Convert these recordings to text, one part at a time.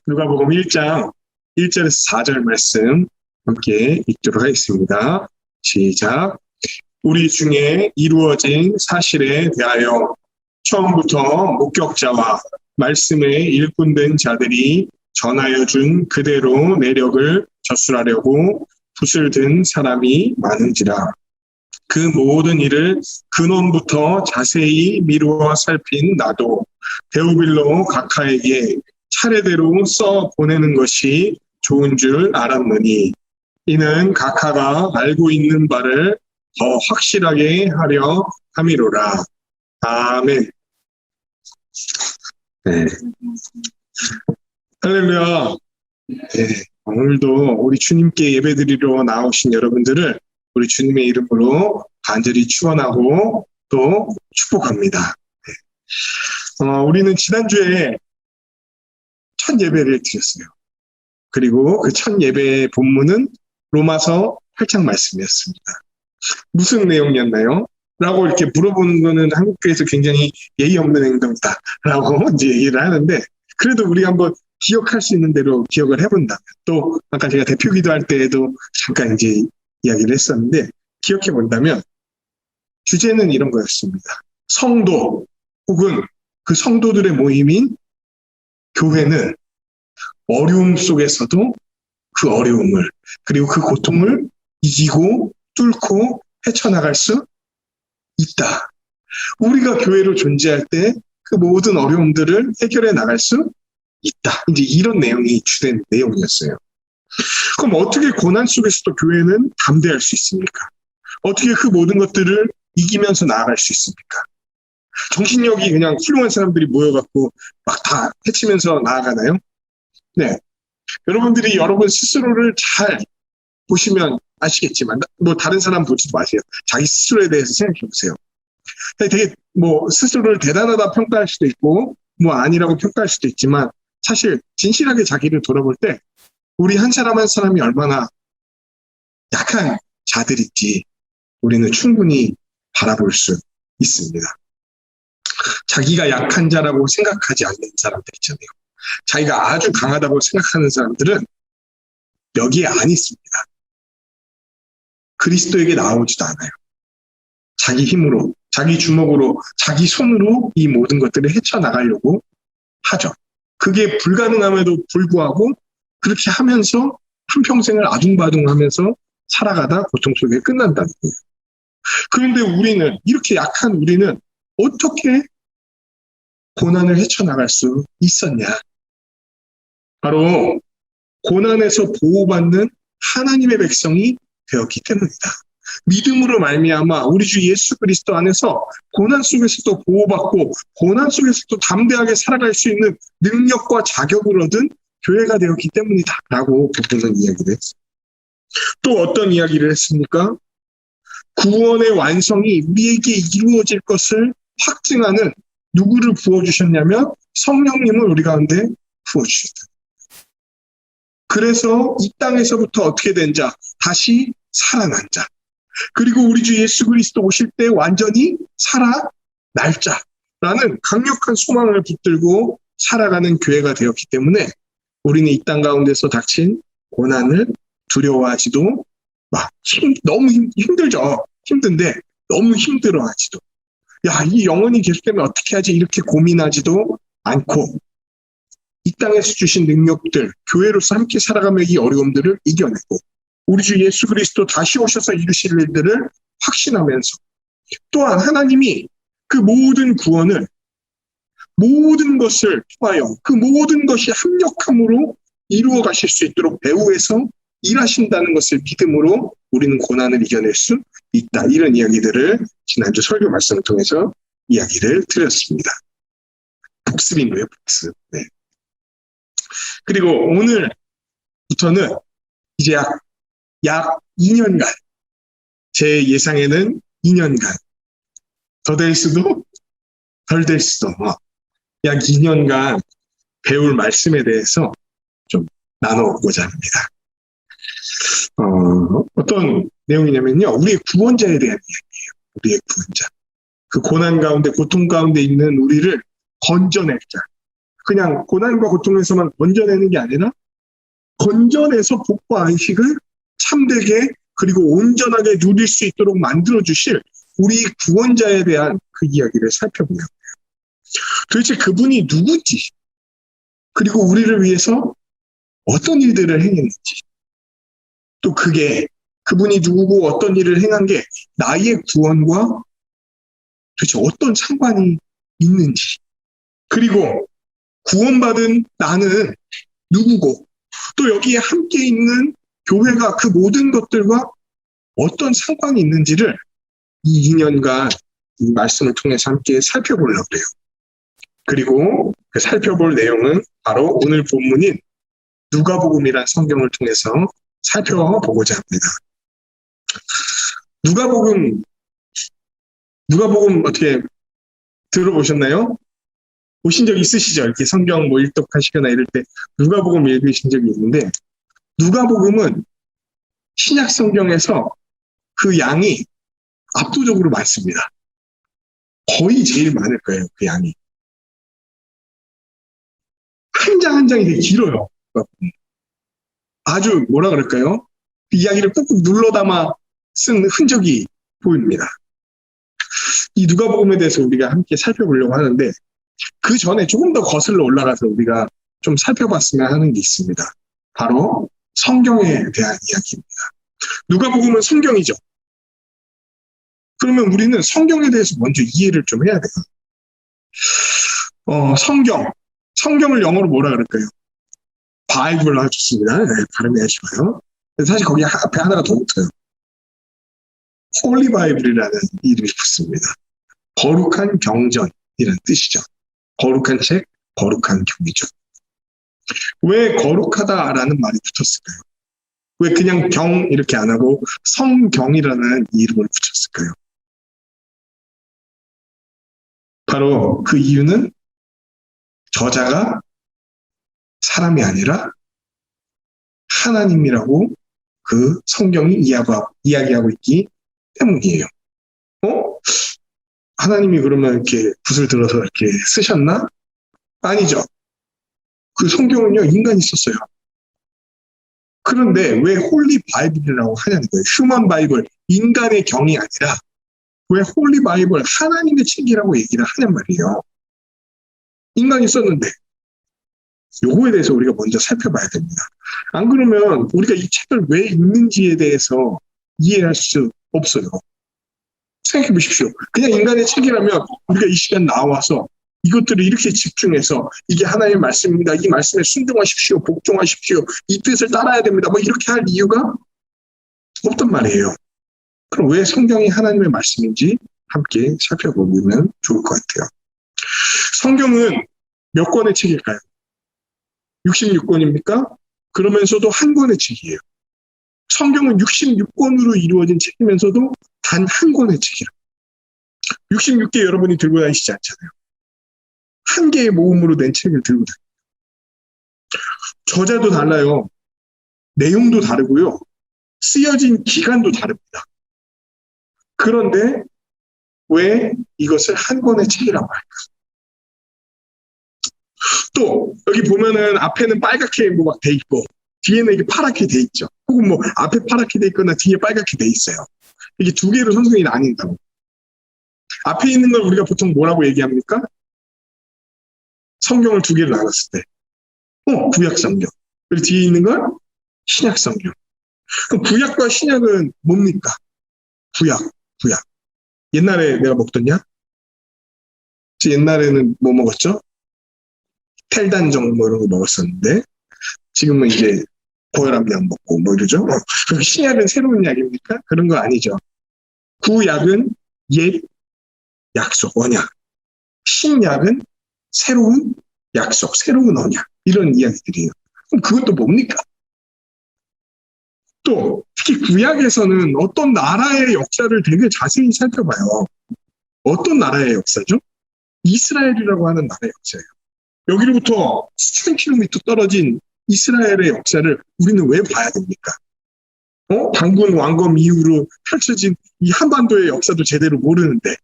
누가복음 1장 1절에서 4절 말씀 함께 읽도록 하겠습니다. 시작. 우리 중에 이루어진 사실에 대하여 처음부터 목격자와 말씀에 일꾼된 자들이 전하여 준 그대로 내력을 저술하려고 붓을 든 사람이 많은지라. 그 모든 일을 근원부터 자세히 미루어 살핀 나도 데오빌로 각하에게 차례대로 써 보내는 것이 좋은 줄 알았느니 이는 각하가 알고 있는 바를 더 확실하게 하려 함이로라. 아멘. 네. 할렐루야. 네. 오늘도 우리 주님께 예배드리러 나오신 여러분들을 우리 주님의 이름으로 간절히 축원하고 또 축복합니다. 네. 우리는 지난주에 첫 예배를 드렸어요. 그리고 그 첫 예배의 본문은 로마서 8장 말씀이었습니다. 무슨 내용이었나요? 라고 이렇게 물어보는 거는 한국교회에서 굉장히 예의 없는 행동이다 라고 이제 얘기를 하는데, 그래도 우리 한번 기억할 수 있는 대로 기억을 해본다면, 또 아까 제가 대표 기도할 때에도 잠깐 이제 이야기를 했었는데, 기억해 본다면 주제는 이런 거였습니다. 성도 혹은 그 성도들의 모임인 교회는 어려움 속에서도 그 어려움을, 그리고 그 고통을 이기고 뚫고 헤쳐나갈 수 있다. 우리가 교회로 존재할 때 그 모든 어려움들을 해결해 나갈 수 있다. 이제 이런 내용이 주된 내용이었어요. 그럼 어떻게 고난 속에서도 교회는 담대할 수 있습니까? 어떻게 그 모든 것들을 이기면서 나아갈 수 있습니까? 정신력이 그냥 훌륭한 사람들이 모여갖고 막 다 해치면서 나아가나요? 네. 여러분들이 여러분 스스로를 잘 보시면 아시겠지만, 뭐 다른 사람 보지도 마세요. 자기 스스로에 대해서 생각해 보세요. 되게 뭐 스스로를 대단하다 평가할 수도 있고, 뭐 아니라고 평가할 수도 있지만, 사실 진실하게 자기를 돌아볼 때 우리 한 사람 한 사람이 얼마나 약한 자들인지 우리는 충분히 바라볼 수 있습니다. 자기가 약한 자라고 생각하지 않는 사람들 있잖아요. 자기가 아주 강하다고 생각하는 사람들은 여기에 안 있습니다. 그리스도에게 나오지도 않아요. 자기 힘으로, 자기 주먹으로, 자기 손으로 이 모든 것들을 헤쳐나가려고 하죠. 그게 불가능함에도 불구하고 그렇게 하면서 한평생을 아둥바둥하면서 살아가다 고통 속에 끝난다는 거예요. 그런데 우리는, 이렇게 약한 우리는 어떻게 고난을 헤쳐나갈 수 있었냐? 바로 고난에서 보호받는 하나님의 백성이 되었기 때문이다. 믿음으로 말미암아 우리 주 예수 그리스도 안에서 고난 속에서도 보호받고 고난 속에서도 담대하게 살아갈 수 있는 능력과 자격을 얻은 교회가 되었기 때문이다 라고 부부는 이야기를 했습니다. 또 어떤 이야기를 했습니까? 구원의 완성이 우리에게 이루어질 것을 확증하는 누구를 부어주셨냐면 성령님을 우리 가운데 부어주셨다. 그래서 이 땅에서부터 어떻게 된 자, 다시 살아난 자, 그리고 우리 주 예수 그리스도 오실 때 완전히 살아날 자라는 강력한 소망을 붙들고 살아가는 교회가 되었기 때문에 우리는 이 땅 가운데서 닥친 고난을 두려워하지도 너무 힘들죠. 힘든데 너무 힘들어하지도, 야, 이 영혼이 계속되면 어떻게 하지 이렇게 고민하지도 않고 이 땅에서 주신 능력들, 교회로서 함께 살아가며 이 어려움들을 이겨내고 우리 주 예수 그리스도 다시 오셔서 이루실 일들을 확신하면서, 또한 하나님이 그 모든 구원을, 모든 것을 통하여 그 모든 것이 합력함으로 이루어 가실 수 있도록 배후에서 일하신다는 것을 믿음으로 우리는 고난을 이겨낼 수 있다. 이런 이야기들을 지난주 설교 말씀을 통해서 이야기를 드렸습니다. 복습인 거예요, 복습. 네. 그리고 오늘부터는 이제 약 2년간, 제 예상에는 2년간, 더 될 수도 덜 될 수도, 약 2년간 배울 말씀에 대해서 좀 나눠보고자 합니다. 어떤 내용이냐면요, 우리의 구원자에 대한 이야기예요. 우리의 구원자. 그 고난 가운데, 고통 가운데 있는 우리를 건져낼 자, 그냥 고난과 고통에서만 건져내는 게 아니라 건져내서 복과 안식을 참되게 그리고 온전하게 누릴 수 있도록 만들어주실 우리 구원자에 대한 그 이야기를 살펴보려고요. 도대체 그분이 누구지? 그리고 우리를 위해서 어떤 일들을 행했는지, 또 그분이 누구고 어떤 일을 행한 게 나의 구원과 도대체 어떤 상관이 있는지, 그리고 구원받은 나는 누구고 또 여기에 함께 있는 교회가 그 모든 것들과 어떤 상관이 있는지를 이 2년간 이 말씀을 통해서 함께 살펴보려고 해요. 그리고 그 살펴볼 내용은 바로 오늘 본문인 누가복음이라는 성경을 통해서 살펴보고자 합니다. 누가복음 어떻게 들어보셨나요? 보신 적 있으시죠? 이렇게 성경 뭐 일독하시거나 이럴 때 누가복음 읽으신 적이 있는데, 누가복음은 신약 성경에서 그 양이 압도적으로 많습니다. 거의 제일 많을 거예요, 그 양이. 한 장 한 장이 되게 길어요. 아주 뭐라 그럴까요? 그 이야기를 꾹꾹 눌러 담아 쓴 흔적이 보입니다. 이 누가복음에 대해서 우리가 함께 살펴보려고 하는데, 그 전에 조금 더 거슬러 올라가서 우리가 좀 살펴봤으면 하는 게 있습니다. 바로 성경에 대한 이야기입니다. 누가복음은 성경이죠. 그러면 우리는 성경에 대해서 먼저 이해를 좀 해야 돼요. 성경을 영어로 뭐라 그럴까요? 바이블 좋습니다. 네, 발음이 좋아요. 사실 거기 앞에 하나가 더 붙어요. 홀리 바이블이라는 이름이 붙습니다. 거룩한 경전이라는 뜻이죠. 거룩한 책, 거룩한 경이죠. 왜 거룩하다라는 말이 붙었을까요? 왜 그냥 경 이렇게 안 하고 성경이라는 이름을 붙였을까요? 바로 그 이유는 저자가 사람이 아니라 하나님이라고 그 성경이 이야기하고 있기 때문이에요. 하나님이 그러면 이렇게 붓을 들어서 이렇게 쓰셨나? 아니죠. 그 성경은요, 인간이 썼어요. 그런데 왜 홀리 바이블이라고 하냐는 거예요. 휴먼 바이블, 인간의 경이 아니라 왜 홀리 바이블, 하나님의 책이라고 얘기를 하냔 말이에요. 인간이 썼는데 요거에 대해서 우리가 먼저 살펴봐야 됩니다. 안 그러면 우리가 이 책을 왜 읽는지에 대해서 이해할 수 없어요. 생각해 보십시오. 그냥 인간의 책이라면 우리가 이 시간 나와서 이것들을 이렇게 집중해서 이게 하나님의 말씀입니다. 이 말씀에 순종하십시오. 복종하십시오. 이 뜻을 따라야 됩니다. 뭐 이렇게 할 이유가 없단 말이에요. 그럼 왜 성경이 하나님의 말씀인지 함께 살펴보면 좋을 것 같아요. 성경은 몇 권의 책일까요? 66권입니까? 그러면서도 한 권의 책이에요. 성경은 66권으로 이루어진 책이면서도 단 한 권의 책이라. 66개 여러분이 들고 다니시지 않잖아요. 한 개의 모음으로 낸 책을 들고 다녀요. 저자도 달라요. 내용도 다르고요. 쓰여진 기간도 다릅니다. 그런데 왜 이것을 한 권의 책이라고 할까? 또 여기 보면은 앞에는 빨갛게 뭐 막 돼 있고 뒤에는 이게 파랗게 돼 있죠. 혹은 뭐 앞에 파랗게 돼 있거나 뒤에 빨갛게 돼 있어요. 이게 두 개로 성경이 나뉜다고. 앞에 있는 걸 우리가 보통 뭐라고 얘기합니까? 성경을 두 개로 나눴을 때 구약 성경. 그리고 뒤에 있는 걸 신약 성경. 그럼 구약과 신약은 뭡니까? 구약. 옛날에 내가 먹었냐? 옛날에는 뭐 먹었죠? 텔단정 뭐 이런 거 먹었었는데 지금은 이제 고혈압약 먹고 뭐 이러죠. 그럼 신약은 새로운 약입니까? 그런 거 아니죠. 구약은 옛 약속, 언약. 신약은 새로운 약속, 새로운 언약. 이런 이야기들이에요. 그럼 그것도 뭡니까? 또 특히 구약에서는 어떤 나라의 역사를 되게 자세히 살펴봐요. 어떤 나라의 역사죠? 이스라엘이라고 하는 나라의 역사예요. 여기로부터 수천 킬로미터 떨어진 이스라엘의 역사를 우리는 왜 봐야 됩니까? 단군 왕검 이후로 펼쳐진 이 한반도의 역사도 제대로 모르는데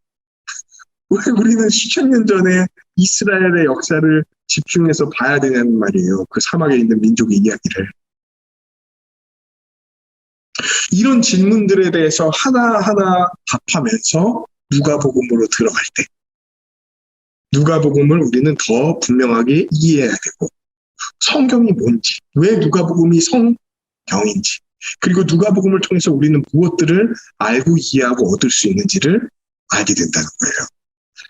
왜 우리는 수천 년 전에 이스라엘의 역사를 집중해서 봐야 되냐는 말이에요. 그 사막에 있는 민족의 이야기를. 이런 질문들에 대해서 하나하나 답하면서 누가복음으로 들어갈 때 누가복음을 우리는 더 분명하게 이해해야 되고 성경이 뭔지, 왜 누가복음이 성경인지, 그리고 누가복음을 통해서 우리는 무엇들을 알고 이해하고 얻을 수 있는지를 알게 된다는 거예요.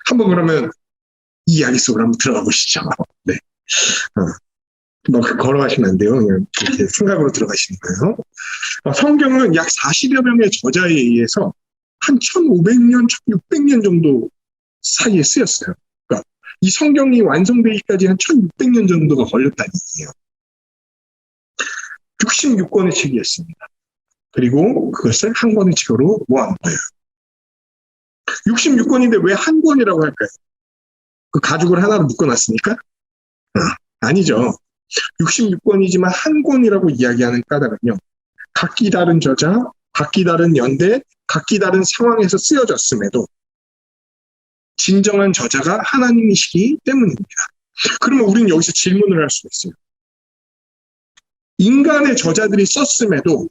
한번 그러면 이 이야기 속으로 한번 들어가 보시죠. 네. 걸어가시면 안 돼요. 그냥 이렇게 생각으로 들어가시는 거예요. 성경은 약 40여 명의 저자에 의해서 한 1500년, 1600년 정도 사이에 쓰였어요. 그러니까 이 성경이 완성되기까지 한 1600년 정도가 걸렸다는 얘기예요. 66권의 책이었습니다. 그리고 그것을 한 권의 책으로 모아놓은 거예요. 66권인데 왜 한 권이라고 할까요? 그 가죽을 하나로 묶어놨으니까? 아니죠. 66권이지만 한 권이라고 이야기하는 까닭은요. 각기 다른 저자, 각기 다른 연대, 각기 다른 상황에서 쓰여졌음에도 진정한 저자가 하나님이시기 때문입니다. 그러면 우리는 여기서 질문을 할 수가 있어요. 인간의 저자들이 썼음에도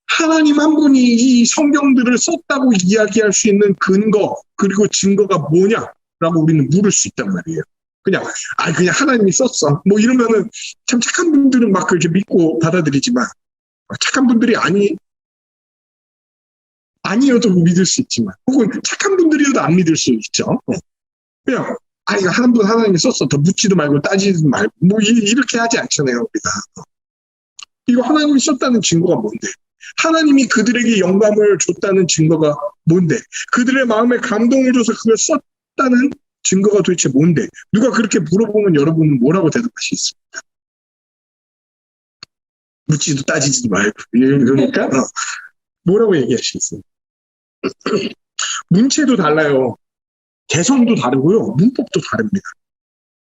하나님 한 분이 이 성경들을 썼다고 이야기할 수 있는 근거 그리고 증거가 뭐냐라고 우리는 물을 수 있단 말이에요. 그냥 하나님이 썼어. 뭐 이러면은 참 착한 분들은 막 그렇게 믿고 받아들이지만 착한 분들이 아니어도 믿을 수 있지만 혹은 착한 분들이어도 안 믿을 수 있죠. 그냥 이거 하나님이 썼어. 더 묻지도 말고 따지지도 말고 뭐 이렇게 하지 않잖아요. 우리가. 이거 하나님이 썼다는 증거가 뭔데? 하나님이 그들에게 영감을 줬다는 증거가 뭔데? 그들의 마음에 감동을 줘서 그걸 썼다는 증거가 도대체 뭔데? 누가 그렇게 물어보면 여러분은 뭐라고 대답하시겠습니까? 묻지도 따지지도 말고 그러니까 뭐라고 얘기하시겠습니까? 문체도 달라요. 개성도 다르고요. 문법도 다릅니다.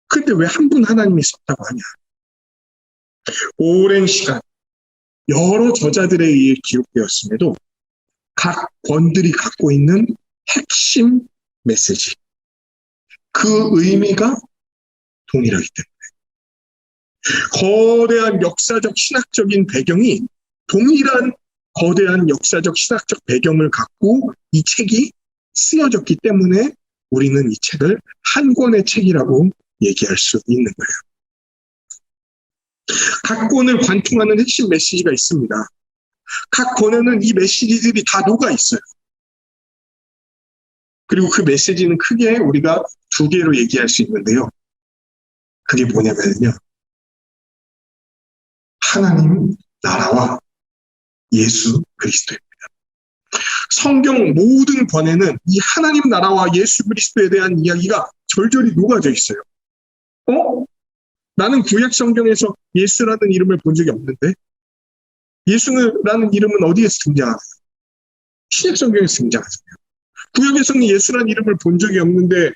근데 왜 한 분 하나님이 썼다고 하냐? 오랜 시간 여러 저자들에 의해 기록되었음에도 각 권들이 갖고 있는 핵심 메시지, 그 의미가 동일하기 때문에 거대한 역사적 신학적인 배경이 동일한 거대한 역사적 신학적 배경을 갖고 이 책이 쓰여졌기 때문에 우리는 이 책을 한 권의 책이라고 얘기할 수 있는 거예요. 각 권을 관통하는 핵심 메시지가 있습니다. 각 권에는 이 메시지들이 다 녹아 있어요. 그리고 그 메시지는 크게 우리가 두 개로 얘기할 수 있는데요. 그게 뭐냐면요. 하나님 나라와 예수 그리스도입니다. 성경 모든 권에는 이 하나님 나라와 예수 그리스도에 대한 이야기가 절절히 녹아져 있어요. 나는 구약 성경에서 예수라는 이름을 본 적이 없는데 예수라는 이름은 어디에서 등장하나요? 신약 성경에서 등장하잖아요. 구약에서는 예수라는 이름을 본 적이 없는데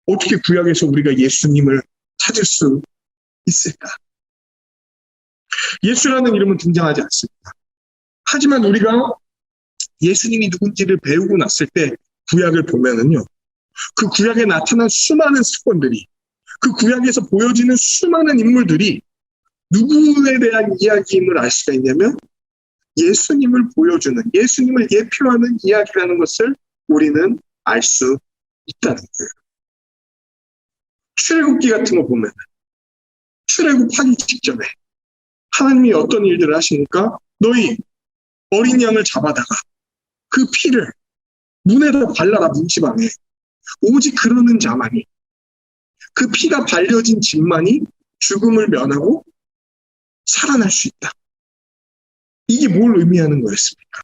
어떻게 구약에서 우리가 예수님을 찾을 수 있을까? 예수라는 이름은 등장하지 않습니다. 하지만 우리가 예수님이 누군지를 배우고 났을 때 구약을 보면은요, 그 구약에 나타난 수많은 사건들이, 그 구약에서 보여지는 수많은 인물들이 누구에 대한 이야기임을 알 수가 있냐면 예수님을 보여주는, 예수님을 예표하는 이야기라는 것을 우리는 알 수 있다는 거예요. 출애굽기 같은 거 보면 출애굽하기 직전에 하나님이 어떤 일들을 하시니까 너희 어린 양을 잡아다가 그 피를 문에다 발라라, 문지방에. 오직 그러는 자만이, 그 피가 발려진 집만이 죽음을 면하고 살아날 수 있다. 이게 뭘 의미하는 거였습니까?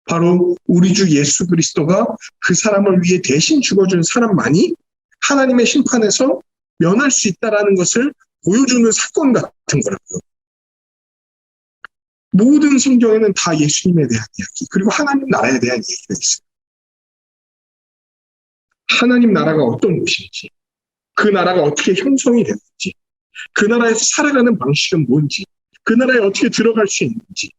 바로 우리 주 예수 그리스도가 그 사람을 위해 대신 죽어준 사람만이 하나님의 심판에서 면할 수 있다는 것을 보여주는 사건 같은 거라고요. 모든 성경에는 다 예수님에 대한 이야기, 그리고 하나님 나라에 대한 얘기가 있어요. 하나님 나라가 어떤 곳인지, 그 나라가 어떻게 형성이 됐는지, 그 나라에서 살아가는 방식은 뭔지, 그 나라에 어떻게 들어갈 수 있는지,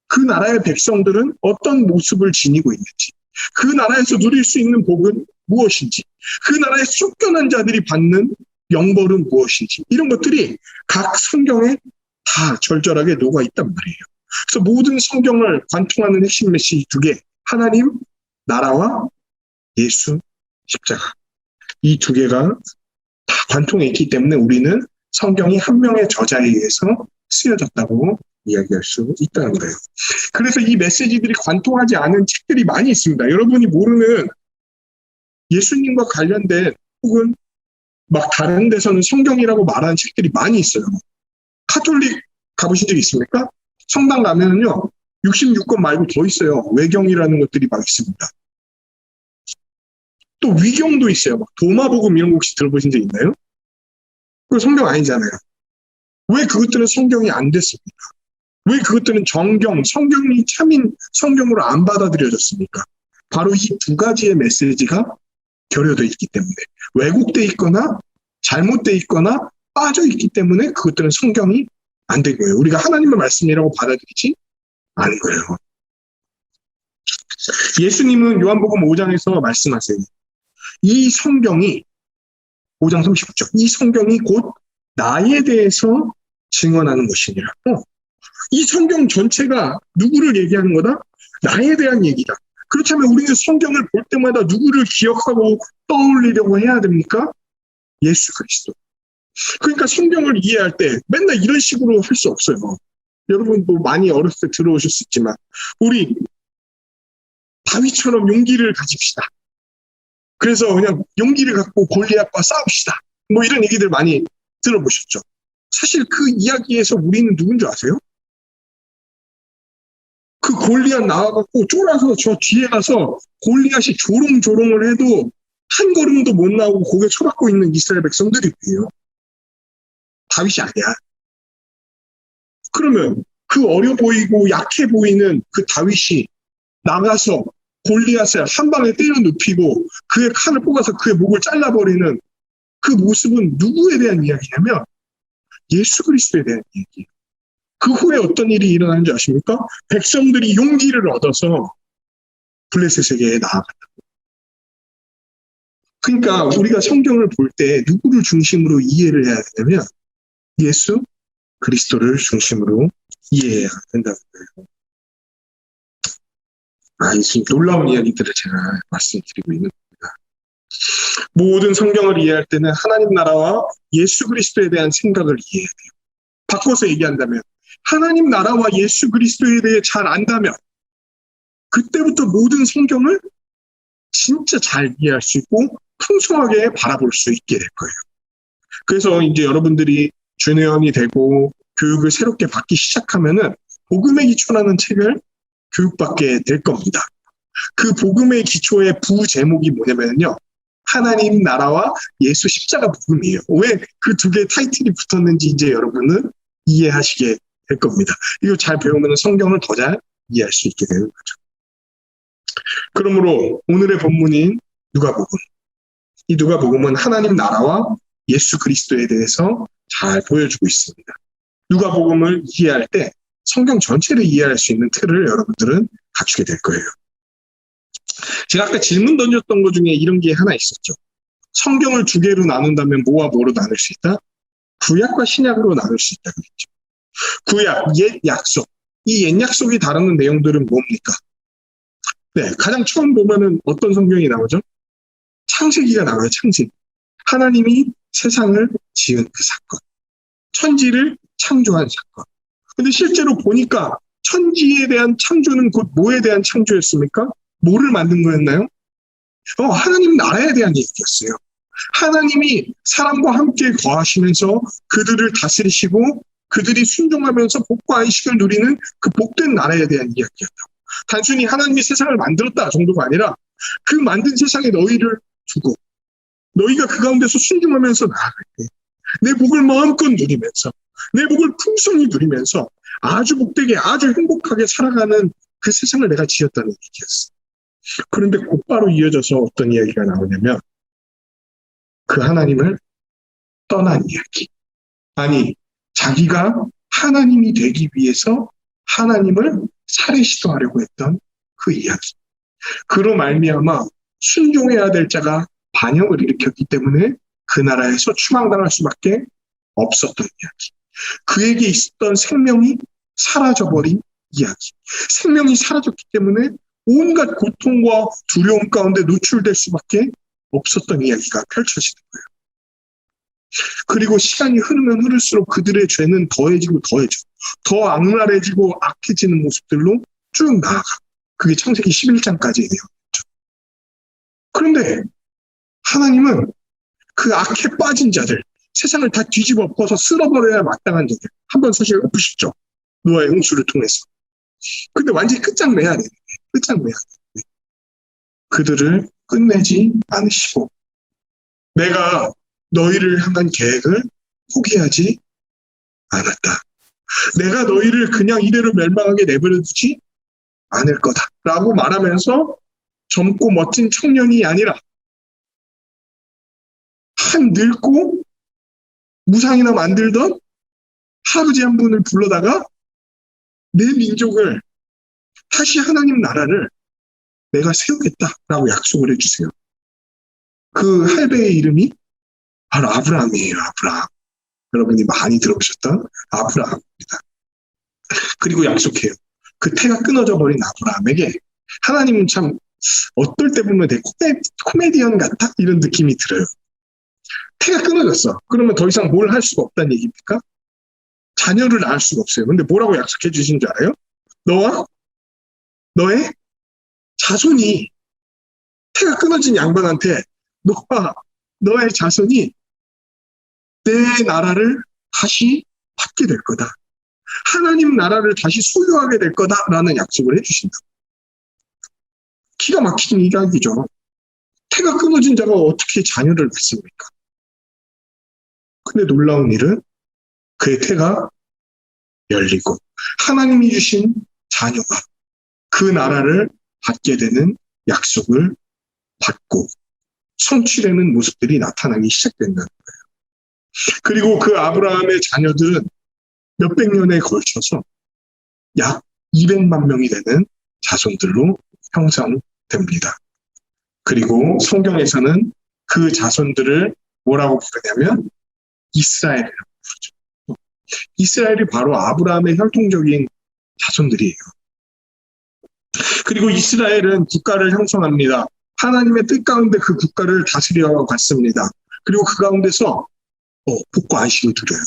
그 나라의 백성들은 어떤 모습을 지니고 있는지, 그 나라에서 누릴 수 있는 복은 무엇인지, 그 나라에 쫓겨난 자들이 받는 영벌은 무엇인지, 이런 것들이 각 성경에 다 절절하게 녹아 있단 말이에요. 그래서 모든 성경을 관통하는 핵심 메시지 두 개, 하나님, 나라와 예수, 십자가. 이 두 개가 다 관통해 있기 때문에 우리는 성경이 한 명의 저자에 의해서 쓰여졌다고 이야기할 수 있다는 거예요. 그래서 이 메시지들이 관통하지 않은 책들이 많이 있습니다. 여러분이 모르는 예수님과 관련된 혹은 막 다른 데서는 성경이라고 말하는 책들이 많이 있어요. 카톨릭 가보신 적 있습니까? 성당 가면은요, 66권 말고 더 있어요. 외경이라는 것들이 막 있습니다. 또 위경도 있어요. 막 도마복음 이런 거 혹시 들어보신 적 있나요? 그거 성경 아니잖아요. 왜 그것들은 성경이 안 됐습니까? 왜 그것들은 정경, 성경이 참인 성경으로 안 받아들여졌습니까? 바로 이 두 가지의 메시지가 결여되어 있기 때문에, 왜곡되어 있거나 잘못되어 있거나 빠져 있기 때문에 그것들은 성경이 안 된 거예요. 우리가 하나님의 말씀이라고 받아들이지 않은 거예요. 예수님은 요한복음 5장에서 말씀하세요. 이 성경이 5장 39절, 이 성경이 곧 나에 대해서 증언하는 것이니라고. 이 성경 전체가 누구를 얘기하는 거다? 나에 대한 얘기다. 그렇다면 우리는 성경을 볼 때마다 누구를 기억하고 떠올리려고 해야 됩니까? 예수 그리스도. 그러니까 성경을 이해할 때 맨날 이런 식으로 할 수 없어요. 여러분도 많이 어렸을 때 들어오셨겠지만 우리 다윗처럼 용기를 가집시다. 그래서 그냥 용기를 갖고 골리앗과 싸웁시다. 뭐 이런 얘기들 많이 들어보셨죠. 사실 그 이야기에서 우리는 누군 줄 아세요? 그 골리앗 나와갖고 쫄아서 저 뒤에 가서 골리앗이 조롱조롱을 해도 한 걸음도 못 나오고 고개 쳐박고 있는 이스라엘 백성들이에요. 다윗이 아니야. 그러면 그 어려 보이고 약해 보이는 그 다윗이 나가서 골리앗을 한 방에 때려 눕히고 그의 칼을 뽑아서 그의 목을 잘라버리는 그 모습은 누구에 대한 이야기냐면 예수 그리스도에 대한 이야기예요. 그 후에 어떤 일이 일어나는지 아십니까? 백성들이 용기를 얻어서 블레셋에게 나아갔다. 그러니까 우리가 성경을 볼 때 누구를 중심으로 이해를 해야 되냐면 예수 그리스도를 중심으로 이해해야 된다는 거예요. 이 놀라운 이야기들을 제가 말씀드리고 있는 겁니다. 모든 성경을 이해할 때는 하나님 나라와 예수 그리스도에 대한 생각을 이해해야 돼요. 바꿔서 얘기한다면 하나님 나라와 예수 그리스도에 대해 잘 안다면 그때부터 모든 성경을 진짜 잘 이해할 수 있고 풍성하게 바라볼 수 있게 될 거예요. 그래서 이제 여러분들이 주내원이 되고 교육을 새롭게 받기 시작하면은 복음의 기초라는 책을 교육받게 될 겁니다. 그 복음의 기초의 부제목이 뭐냐면요. 하나님 나라와 예수 십자가 복음이에요. 왜 그 두 개의 타이틀이 붙었는지 이제 여러분은 이해하시게 될 겁니다. 이거 잘 배우면 성경을 더 잘 이해할 수 있게 되는 거죠. 그러므로 오늘의 본문인 누가복음. 이 누가복음은 하나님 나라와 예수 그리스도에 대해서 잘 보여주고 있습니다. 누가복음을 이해할 때 성경 전체를 이해할 수 있는 틀을 여러분들은 갖추게 될 거예요. 제가 아까 질문 던졌던 것 중에 이런 게 하나 있었죠. 성경을 두 개로 나눈다면 뭐와 뭐로 나눌 수 있다? 구약과 신약으로 나눌 수 있다 그랬죠. 구약, 옛 약속. 이 옛 약속이 다루는 내용들은 뭡니까? 네, 가장 처음 보면은 어떤 성경이 나오죠? 창세기가 나와요, 창세기. 하나님이 세상을 지은 그 사건. 천지를 창조한 사건. 근데 실제로 보니까 천지에 대한 창조는 곧 뭐에 대한 창조였습니까? 뭐를 만든 거였나요? 하나님 나라에 대한 얘기였어요. 하나님이 사람과 함께 거하시면서 그들을 다스리시고 그들이 순종하면서 복과 안식을 누리는 그 복된 나라에 대한 이야기였다고. 단순히 하나님이 세상을 만들었다 정도가 아니라 그 만든 세상에 너희를 두고 너희가 그 가운데서 순종하면서 나아갈 때 내 복을 마음껏 누리면서 내 복을 풍성히 누리면서 아주 복되게 아주 행복하게 살아가는 그 세상을 내가 지었다는 얘기였어. 그런데 곧바로 이어져서 어떤 이야기가 나오냐면 그 하나님을 떠난 이야기. 아니 자기가 하나님이 되기 위해서 하나님을 살해 시도하려고 했던 그 이야기. 그로 말미암아 순종해야 될 자가 반역을 일으켰기 때문에 그 나라에서 추방당할 수밖에 없었던 이야기. 그에게 있었던 생명이 사라져버린 이야기. 생명이 사라졌기 때문에 온갖 고통과 두려움 가운데 노출될 수밖에 없었던 이야기가 펼쳐지는 거예요. 그리고 시간이 흐르면 흐를수록 그들의 죄는 더해지고 더 악랄해지고 악해지는 모습들로 쭉 나아가. 그게 창세기 11장까지의 내용이었죠. 그런데 하나님은 그 악해 빠진 자들, 세상을 다 뒤집어 엎어서 쓸어버려야 마땅한 자들, 한번 사실 엎으셨죠. 노아의 홍수를 통해서. 근데 완전히 끝장내야 되는데, 그들을 끝내지 않으시고, 내가 너희를 향한 계획을 포기하지 않았다. 내가 너희를 그냥 이대로 멸망하게 내버려두지 않을 거다라고 말하면서 젊고 멋진 청년이 아니라 한 늙고 무상이나 만들던 할아버지 한 분을 불러다가 내 민족을 다시 하나님 나라를 내가 세우겠다라고 약속을 해주세요. 그 할배의 이름이 바로 아브라함이에요. 아브라함. 여러분이 많이 들어보셨던 아브라함입니다. 그리고 약속해요. 그 태가 끊어져 버린 아브라함에게 하나님은 참 어떨 때 보면 되게 코미디언 같아? 이런 느낌이 들어요. 태가 끊어졌어. 그러면 더 이상 뭘 할 수가 없다는 얘기입니까? 자녀를 낳을 수가 없어요. 근데 뭐라고 약속해 주신 줄 알아요? 너와 너의 자손이, 태가 끊어진 양반한테 너와 너의 자손이 내 나라를 다시 받게 될 거다. 하나님 나라를 다시 소유하게 될 거다라는 약속을 해주신다. 기가 막힌 이야기죠. 태가 끊어진 자가 어떻게 자녀를 낳습니까? 근데 놀라운 일은 그의 태가 열리고 하나님이 주신 자녀가 그 나라를 받게 되는 약속을 받고 성취되는 모습들이 나타나기 시작된다는 거예요. 그리고 그 아브라함의 자녀들은 몇백 년에 걸쳐서 약 200만 명이 되는 자손들로 형성됩니다. 그리고 성경에서는 그 자손들을 뭐라고 부르냐면 이스라엘이라고 부르죠. 이스라엘이 바로 아브라함의 혈통적인 자손들이에요. 그리고 이스라엘은 국가를 형성합니다. 하나님의 뜻 가운데 그 국가를 다스려 갔습니다. 그리고 그 가운데서 복과 안식을 누려요.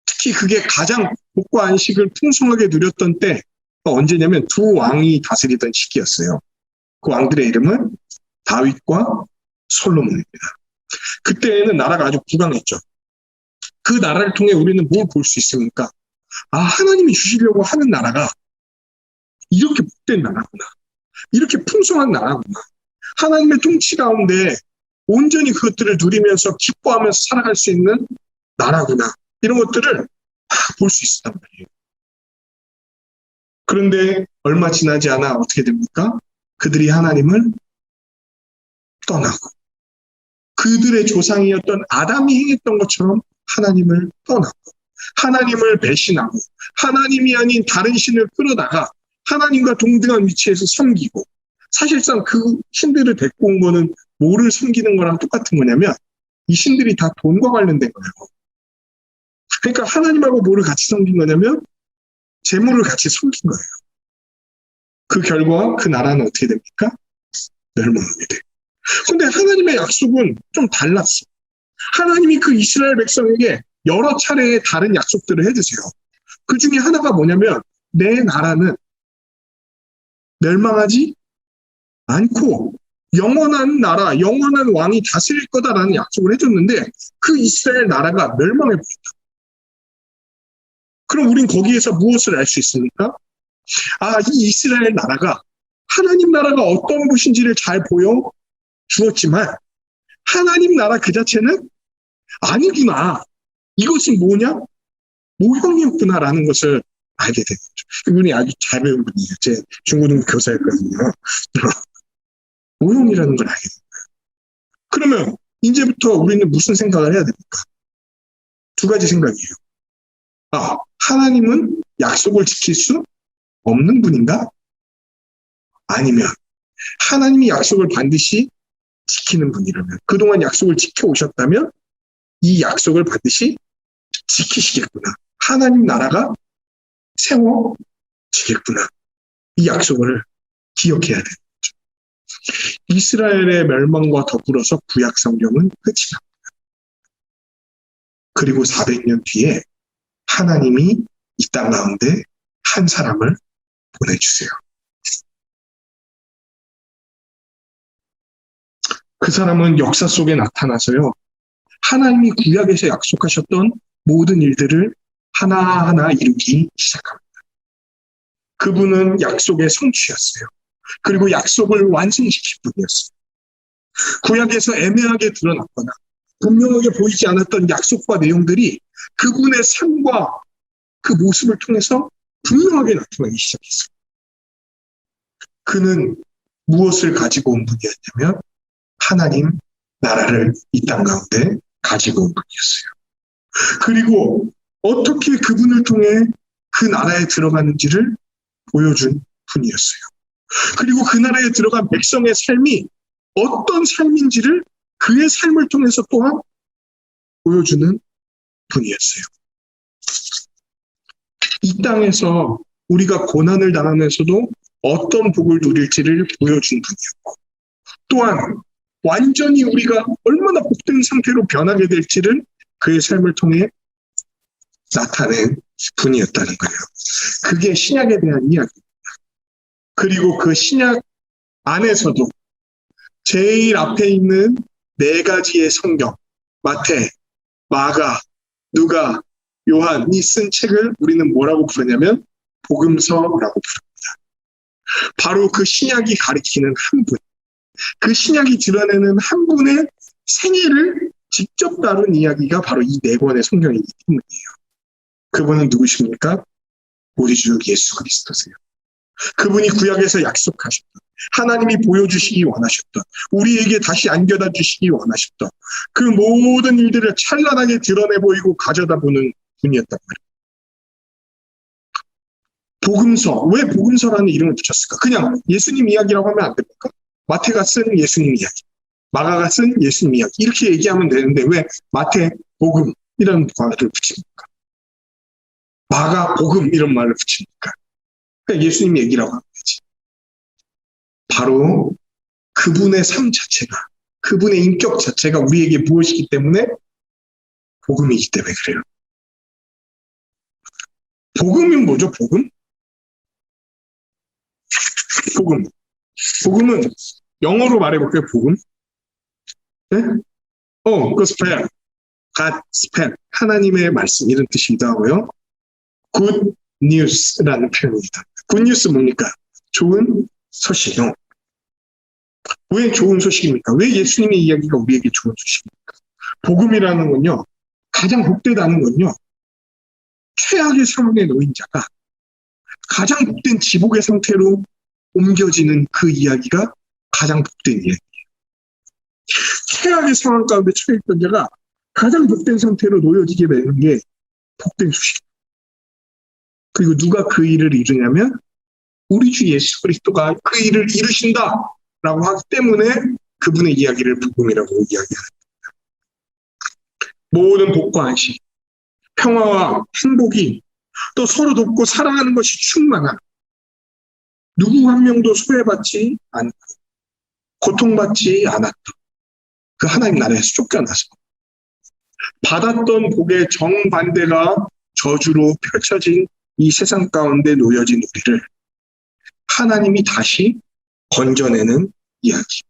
특히 그게 가장 복과 안식을 풍성하게 누렸던 때가 언제냐면 두 왕이 다스리던 시기였어요. 그 왕들의 이름은 다윗과 솔로몬입니다. 그때는 나라가 아주 부강했죠. 그 나라를 통해 우리는 뭘 볼 수 있습니까? 하나님이 주시려고 하는 나라가 이렇게 복된 나라구나. 이렇게 풍성한 나라구나. 하나님의 통치 가운데 온전히 그것들을 누리면서 기뻐하면서 살아갈 수 있는 나라구나. 이런 것들을 볼 수 있었단 말이에요. 그런데 얼마 지나지 않아 어떻게 됩니까? 그들이 하나님을 떠나고 그들의 조상이었던 아담이 행했던 것처럼 하나님을 떠나고 하나님을 배신하고 하나님이 아닌 다른 신을 끌어다가 하나님과 동등한 위치에서 섬기고, 사실상 그 신들을 데리고 온 거는 뭐를 섬기는 거랑 똑같은 거냐면 이 신들이 다 돈과 관련된 거예요. 그러니까 하나님하고 뭐를 같이 섬긴 거냐면 재물을 같이 섬긴 거예요. 그 결과 그 나라는 어떻게 됩니까? 멸망하게 돼요. 그런데 하나님의 약속은 좀 달랐어. 하나님이 그 이스라엘 백성에게 여러 차례의 다른 약속들을 해주세요. 그 중에 하나가 뭐냐면 내 나라는 멸망하지 않고 영원한 나라, 영원한 왕이 다스릴 거다라는 약속을 해줬는데 그 이스라엘 나라가 멸망해버렸다. 그럼 우린 거기에서 무엇을 알 수 있습니까? 이 이스라엘 나라가 하나님 나라가 어떤 곳인지를 잘 보여주었지만 하나님 나라 그 자체는 아니구나. 이것은 뭐냐? 모형이었구나라는 것을 알게 된 거죠. 이분이 아주 잘 배운 분이에요. 제 중고등부 교사였거든요. 모형이라는 걸 알게 된 거예요. 그러면 이제부터 우리는 무슨 생각을 해야 됩니까? 두 가지 생각이에요. 하나님은 약속을 지킬 수 없는 분인가? 아니면 하나님이 약속을 반드시 지키는 분이라면, 그동안 약속을 지켜오셨다면 이 약속을 반드시 지키시겠구나. 하나님 나라가 세워지겠구나. 이 약속을 기억해야 돼요. 이스라엘의 멸망과 더불어서 구약 성경은 끝이 납니다. 그리고 400년 뒤에 하나님이 이 땅 가운데 한 사람을 보내주세요. 그 사람은 역사 속에 나타나서요, 하나님이 구약에서 약속하셨던 모든 일들을 하나하나 이루기 시작합니다. 그분은 약속의 성취였어요. 그리고 약속을 완성시킬 분이었어요. 구약에서 애매하게 드러났거나 분명하게 보이지 않았던 약속과 내용들이 그분의 삶과 그 모습을 통해서 분명하게 나타나기 시작했어요. 그는 무엇을 가지고 온 분이었냐면 하나님 나라를 이 땅 가운데 가지고 온 분이었어요. 그리고 어떻게 그분을 통해 그 나라에 들어가는지를 보여준 분이었어요. 그리고 그 나라에 들어간 백성의 삶이 어떤 삶인지를 그의 삶을 통해서 또한 보여주는 분이었어요. 이 땅에서 우리가 고난을 당하면서도 어떤 복을 누릴지를 보여준 분이었고, 또한 완전히 우리가 얼마나 복된 상태로 변하게 될지를 그의 삶을 통해 나타낸 분이었다는 거예요. 그게 신약에 대한 이야기입니다. 그리고 그 신약 안에서도 제일 앞에 있는 4가지의 성경, 마태, 마가, 누가, 요한이 쓴 책을 우리는 뭐라고 부르냐면 복음서라고 부릅니다. 바로 그 신약이 가리키는 한 분, 그 신약이 드러내는 한 분의 생애를 직접 다룬 이야기가 바로 이 4권의 성경이기 때문이에요. 그분은 누구십니까? 우리 주 예수 그리스도세요. 그분이 구약에서 약속하셨던, 하나님이 보여주시기 원하셨던, 우리에게 다시 안겨다 주시기 원하셨던 그 모든 일들을 찬란하게 드러내 보이고 가져다 보는 분이었단 말이에요. 복음서, 왜 복음서라는 이름을 붙였을까? 그냥 예수님 이야기라고 하면 안 됩니까? 마태가 쓴 예수님 이야기, 마가가 쓴 예수님 이야기, 이렇게 얘기하면 되는데 왜 마태 복음이라는 말을 붙입니까? 마가 복음 이런 말을 붙입니까? 그러니까 예수님 얘기라고 하면 되지. 바로 그분의 삶 자체가, 그분의 인격 자체가 우리에게 무엇이기 때문에 복음이기 때문에 그래요. 복음이 뭐죠? 복음? 복음. 복음은 영어로 말해볼게요. 복음. 네? gospel, gospel, 하나님의 말씀 이런 뜻이기도 하고요. good news라는 표현입니다. good news 뭡니까? 좋은 소식이요. 왜 좋은 소식입니까? 왜 예수님의 이야기가 우리에게 좋은 소식입니까? 복음이라는 건요, 가장 복되다는 건요, 최악의 상황에 놓인 자가 가장 복된 지복의 상태로 옮겨지는 그 이야기가 가장 복된 이야기예요. 최악의 상황 가운데 처해있던 자가 가장 복된 상태로 놓여지게 되는 게 복된 소식이에요. 그리고 누가 그 일을 이루냐면 우리 주 예수 그리스도가 그 일을 이루신다라고 하기 때문에 그분의 이야기를 복음이라고 이야기합니다. 모든 복과 안식, 평화와 행복이 또 서로 돕고 사랑하는 것이 충만한, 누구 한 명도 소외받지 않고 고통받지 않았던 그 하나님 나라에서 쫓겨나서 받았던 복의 정반대가 저주로 펼쳐진 이 세상 가운데 놓여진 우리를 하나님이 다시 건져내는 이야기,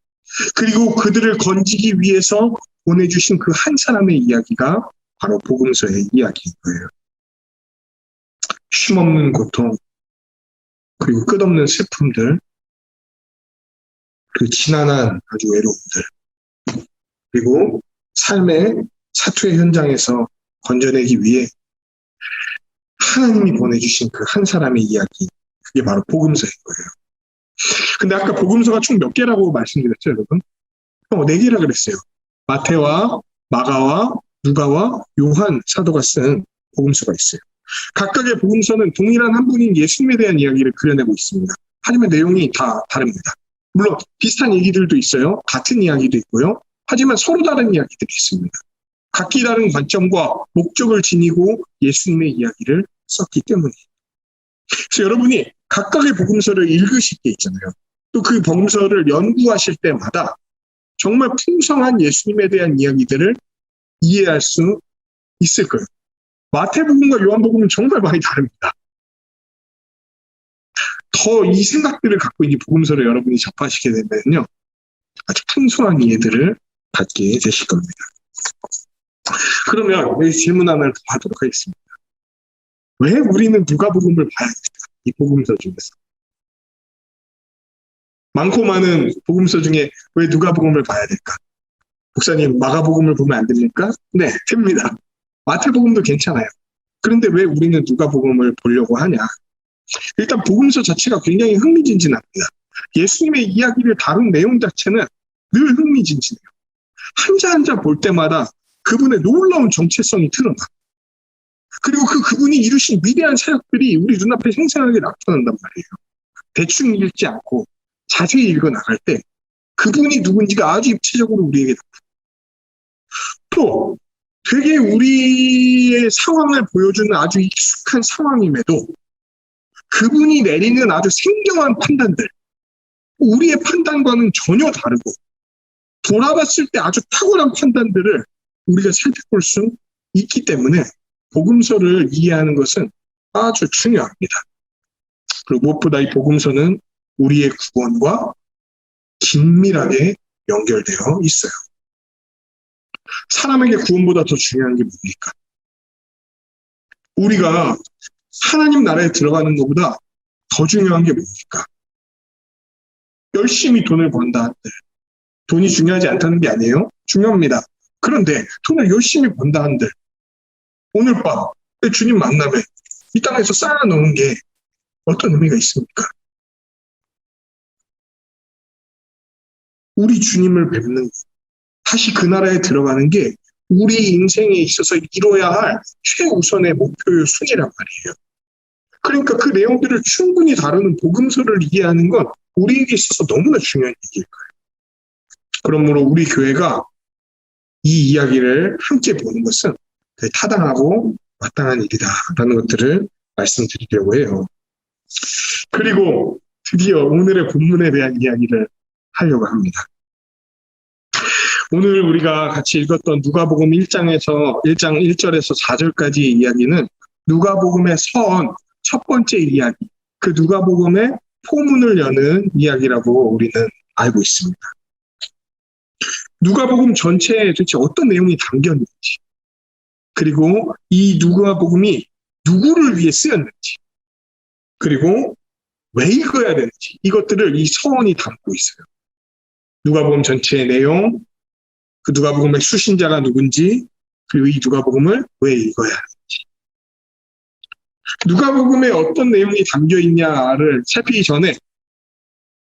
그리고 그들을 건지기 위해서 보내주신 그 한 사람의 이야기가 바로 복음서의 이야기인 거예요. 쉼없는 고통, 그리고 끝없는 슬픔들, 그 지난한 아주 외로움들, 그리고 삶의 사투의 현장에서 건져내기 위해 하나님이 보내주신 그 한 사람의 이야기, 그게 바로 복음서인 거예요. 근데 아까 복음서가 총 몇 개라고 말씀드렸죠, 여러분? 4개라 그랬어요. 마태와 마가와 누가와 요한 사도가 쓴 복음서가 있어요. 각각의 복음서는 동일한 한 분인 예수님에 대한 이야기를 그려내고 있습니다. 하지만 내용이 다 다릅니다. 물론 비슷한 얘기들도 있어요. 같은 이야기도 있고요. 하지만 서로 다른 이야기들이 있습니다. 각기 다른 관점과 목적을 지니고 예수님의 이야기를 썼기 때문에. 그래서 여러분이 각각의 복음서를 읽으실 때 있잖아요. 또 그 복음서를 연구하실 때마다 정말 풍성한 예수님에 대한 이야기들을 이해할 수 있을 거예요. 마태복음과 요한복음은 정말 많이 다릅니다. 더 이 생각들을 갖고 있는 복음서를 여러분이 접하시게 되면요, 아주 풍성한 이해들을 갖게 되실 겁니다. 그러면 여기 질문 하나를 더 하도록 하겠습니다. 왜 우리는 누가복음을 봐야 될까? 이 복음서 중에서. 많고 많은 복음서 중에 왜 누가복음을 봐야 될까? 목사님, 마가복음을 보면 안 됩니까? 네, 됩니다. 마태복음도 괜찮아요. 그런데 왜 우리는 누가복음을 보려고 하냐? 일단 복음서 자체가 굉장히 흥미진진합니다. 예수님의 이야기를 다룬 내용 자체는 늘 흥미진진해요. 한자 한자 볼 때마다 그분의 놀라운 정체성이 드러나. 그리고 그분이 이루신 위대한 사역들이 우리 눈앞에 생생하게 나타난단 말이에요. 대충 읽지 않고 자세히 읽어나갈 때 그분이 누군지가 아주 입체적으로 우리에게 나타나요. 또 되게 우리의 상황을 보여주는 아주 익숙한 상황임에도 그분이 내리는 아주 생경한 판단들, 우리의 판단과는 전혀 다르고 돌아봤을 때 아주 탁월한 판단들을 우리가 살펴볼 수 있기 때문에 복음서를 이해하는 것은 아주 중요합니다. 그리고 무엇보다 이 복음서는 우리의 구원과 긴밀하게 연결되어 있어요. 사람에게 구원보다 더 중요한 게 뭡니까? 우리가 하나님 나라에 들어가는 것보다 더 중요한 게 뭡니까? 열심히 돈을 번다 한들 돈이 중요하지 않다는 게 아니에요. 중요합니다. 그런데 돈을 열심히 번다 한들 오늘 밤 주님 만남에 이 땅에서 쌓아놓은 게 어떤 의미가 있습니까? 우리 주님을 뵙는 것, 다시 그 나라에 들어가는 게 우리 인생에 있어서 이뤄야 할 최우선의 목표의 순위란 말이에요. 그러니까 그 내용들을 충분히 다루는 복음서를 이해하는 건 우리에게 있어서 너무나 중요한 얘기일 거예요. 그러므로 우리 교회가 이 이야기를 함께 보는 것은 되게 타당하고 마땅한 일이다라는 것들을 말씀드리려고 해요. 그리고 드디어 오늘의 본문에 대한 이야기를 하려고 합니다. 오늘 우리가 같이 읽었던 누가복음 1장에서 1장 1절에서 4절까지의 이야기는 누가복음의 선 첫 번째 이야기, 그 누가복음의 포문을 여는 이야기라고 우리는 알고 있습니다. 누가복음 전체에 도대체 어떤 내용이 담겼는지, 그리고 이 누가복음이 누구를 위해 쓰였는지, 그리고 왜 읽어야 되는지, 이것들을 이 서원이 담고 있어요. 누가복음 전체의 내용, 그 누가복음의 수신자가 누군지, 그리고 이 누가복음을 왜 읽어야 하는지. 누가복음에 어떤 내용이 담겨 있냐를 살피기 전에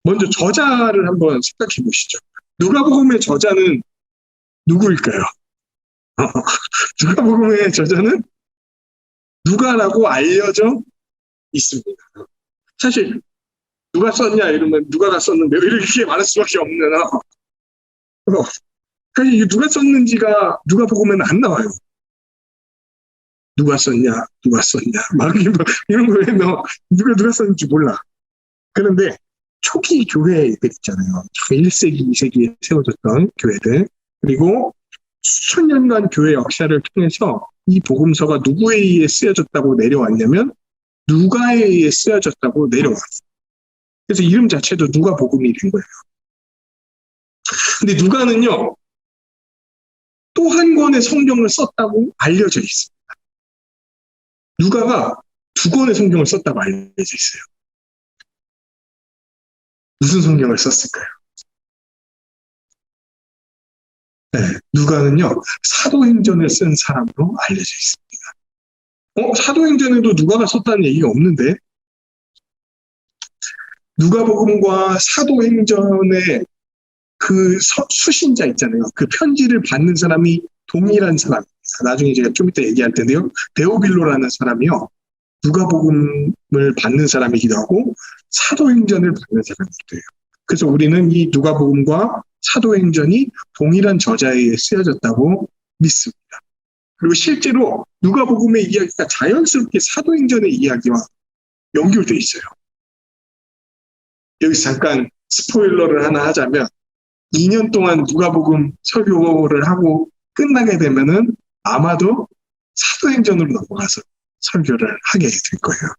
먼저 저자를 한번 생각해 보시죠. 누가복음의 저자는 누구일까요? 누가복음의 저자는 누가라고 알려져 있습니다. 사실 누가 썼냐 이러면 누가가 썼는데 왜 이렇게 많을 수밖에 없는 사실 누가 썼는지가 누가복음에는 안 나와요. 누가 썼냐 막 이런 거 왜 누가 썼는지 몰라. 그런데 초기 교회들 있잖아요. 1세기, 2세기에 세워졌던 교회들, 그리고 수천 년간 교회 역사를 통해서 이 복음서가 누구에 의해 쓰여졌다고 내려왔냐면 누가에 의해 쓰여졌다고 내려왔어요. 그래서 이름 자체도 누가복음이 된 거예요. 근데 누가는요, 또 한 권의 성경을 썼다고 알려져 있습니다. 누가가 2권의 성경을 썼다고 알려져 있어요. 무슨 성경을 썼을까요? 네, 누가는요, 사도행전을 쓴 사람으로 알려져 있습니다. 사도행전에도 누가가 썼다는 얘기가 없는데, 누가복음과 사도행전의 그 수신자 있잖아요. 그 편지를 받는 사람이 동일한 사람입니다. 나중에 제가 좀 이따 얘기할 텐데요. 데오빌로라는 사람이요. 누가복음을 받는 사람이기도 하고 사도행전을 받는 사람이기도 해요. 그래서 우리는 이 누가복음과 사도행전이 동일한 저자에 의해 쓰여졌다고 믿습니다. 그리고 실제로 누가복음의 이야기가 자연스럽게 사도행전의 이야기와 연결되어 있어요. 여기서 잠깐 스포일러를 하나 하자면 2년 동안 누가복음 설교를 하고 끝나게 되면은 아마도 사도행전으로 넘어가서 설교를 하게 될 거예요.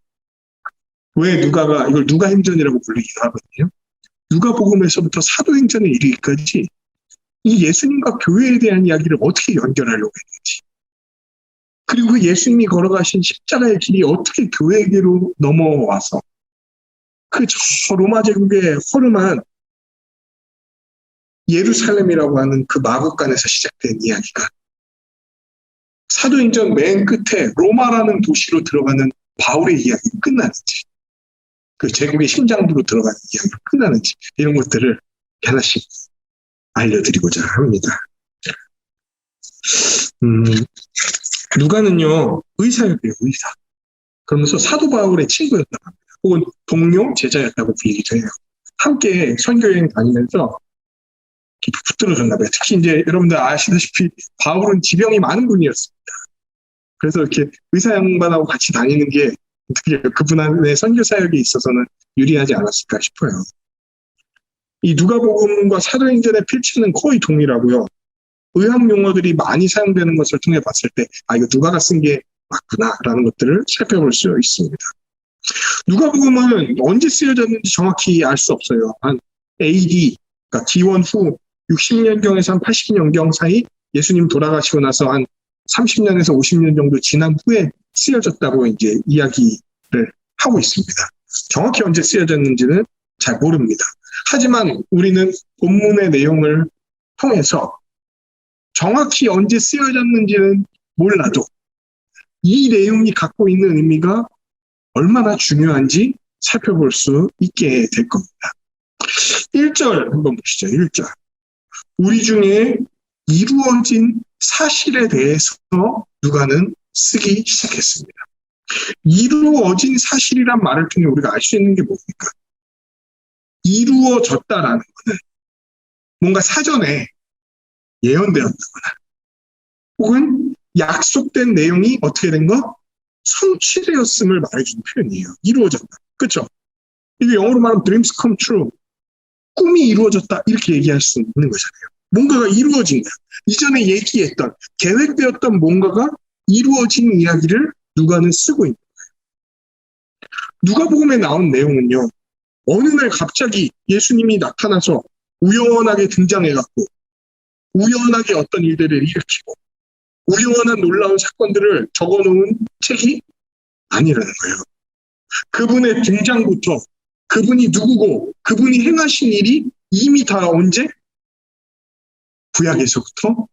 왜 누가가 이걸 누가행전이라고 불리기도 하거든요. 누가복음에서부터 사도행전에 이르기까지 이 예수님과 교회에 대한 이야기를 어떻게 연결하려고 했는지, 그리고 그 예수님이 걸어가신 십자가의 길이 어떻게 교회에게로 넘어와서 그 저 로마 제국의 허름한 예루살렘이라고 하는 그 마국간에서 시작된 이야기가 사도행전 맨 끝에 로마라는 도시로 들어가는 바울의 이야기가 끝나는지, 그 제국의 심장부로 들어가는 이야기가 끝나는지, 이런 것들을 하나씩 알려드리고자 합니다. 누가는요, 의사였대요, 의사. 그러면서 사도 바울의 친구였다고 합니다. 혹은 동료, 제자였다고 불리기도 해요. 함께 선교여행 다니면서 붙들어줬나 봐요. 특히 이제 여러분들 아시다시피 바울은 지병이 많은 분이었습니다. 그래서 이렇게 의사 양반하고 같이 다니는 게 어떻게 그분의 선교 사역에 있어서는 유리하지 않았을까 싶어요. 이 누가복음과 사도행전의 필체는 거의 동일하고요. 의학 용어들이 많이 사용되는 것을 통해 봤을 때, 이거 누가가 쓴 게 맞구나라는 것들을 살펴볼 수 있습니다. 누가복음은 언제 쓰여졌는지 정확히 알 수 없어요. 한 AD, 그러니까 기원 후 60년경에서 한 80년경 사이, 예수님 돌아가시고 나서 한 30년에서 50년 정도 지난 후에 쓰여졌다고 이제 이야기를 하고 있습니다. 정확히 언제 쓰여졌는지는 잘 모릅니다. 하지만 우리는 본문의 내용을 통해서 정확히 언제 쓰여졌는지는 몰라도 이 내용이 갖고 있는 의미가 얼마나 중요한지 살펴볼 수 있게 될 겁니다. 1절 한번 보시죠. 1절. 우리 중에 이루어진 사실에 대해서 누가는 쓰기 시작했습니다. 이루어진 사실이란 말을 통해 우리가 알 수 있는 게 뭡니까? 이루어졌다라는 것은 뭔가 사전에 예언되었다거나 혹은 약속된 내용이 어떻게 된 거? 성취되었음을 말해주는 표현이에요. 이루어졌다. 그렇죠? 이게 영어로 말하면 dreams come true. 꿈이 이루어졌다. 이렇게 얘기할 수 있는 거잖아요. 뭔가가 이루어진 거야. 이전에 얘기했던, 계획되었던 뭔가가 이루어진 이야기를 누가는 쓰고 있는 거예요. 누가복음에 나온 내용은요. 어느 날 갑자기 예수님이 나타나서 우연하게 등장해갖고 우연하게 어떤 일들을 일으키고 우연한 놀라운 사건들을 적어놓은 책이 아니라는 거예요. 그분의 등장부터 그분이 누구고 그분이 행하신 일이 이미 다 언제? 구약에서부터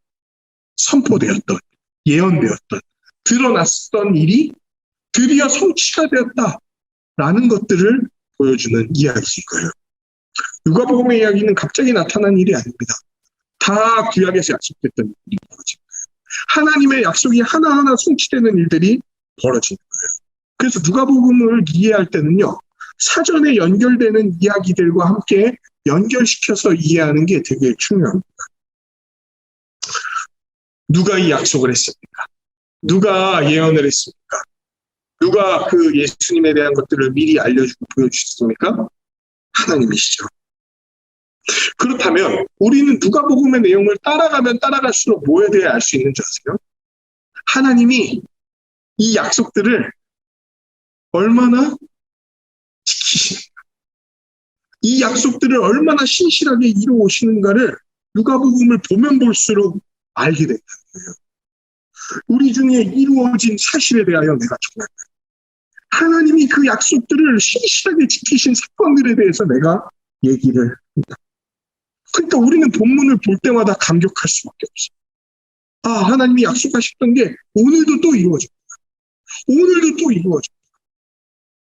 선포되었던, 예언되었던, 드러났던 일이 드디어 성취가 되었다라는 것들을 보여주는 이야기인 거예요. 누가복음의 이야기는 갑자기 나타난 일이 아닙니다. 다 구약에서 약속됐던 일이 벌어진 거예요. 하나님의 약속이 하나하나 성취되는 일들이 벌어지는 거예요. 그래서 누가복음을 이해할 때는요. 사전에 연결되는 이야기들과 함께 연결시켜서 이해하는 게 되게 중요합니다. 누가 이 약속을 했습니까? 누가 예언을 했습니까? 누가 그 예수님에 대한 것들을 미리 알려주고 보여주셨습니까? 하나님이시죠. 그렇다면 우리는 누가복음의 내용을 따라가면 따라갈수록 뭐에 대해 알 수 있는 줄 아세요? 하나님이 이 약속들을 얼마나 지키시는가, 이 약속들을 얼마나 신실하게 이루어오시는가를 누가복음을 보면 볼수록 알게 된다는 거예요. 우리 중에 이루어진 사실에 대하여 내가 정말 하나님이 그 약속들을 신실하게 지키신 사건들에 대해서 내가 얘기를 합니다. 그러니까 우리는 본문을 볼 때마다 감격할 수밖에 없어요. 하나님이 약속하셨던 게 오늘도 또 이루어집니다. 오늘도 또 이루어집니다.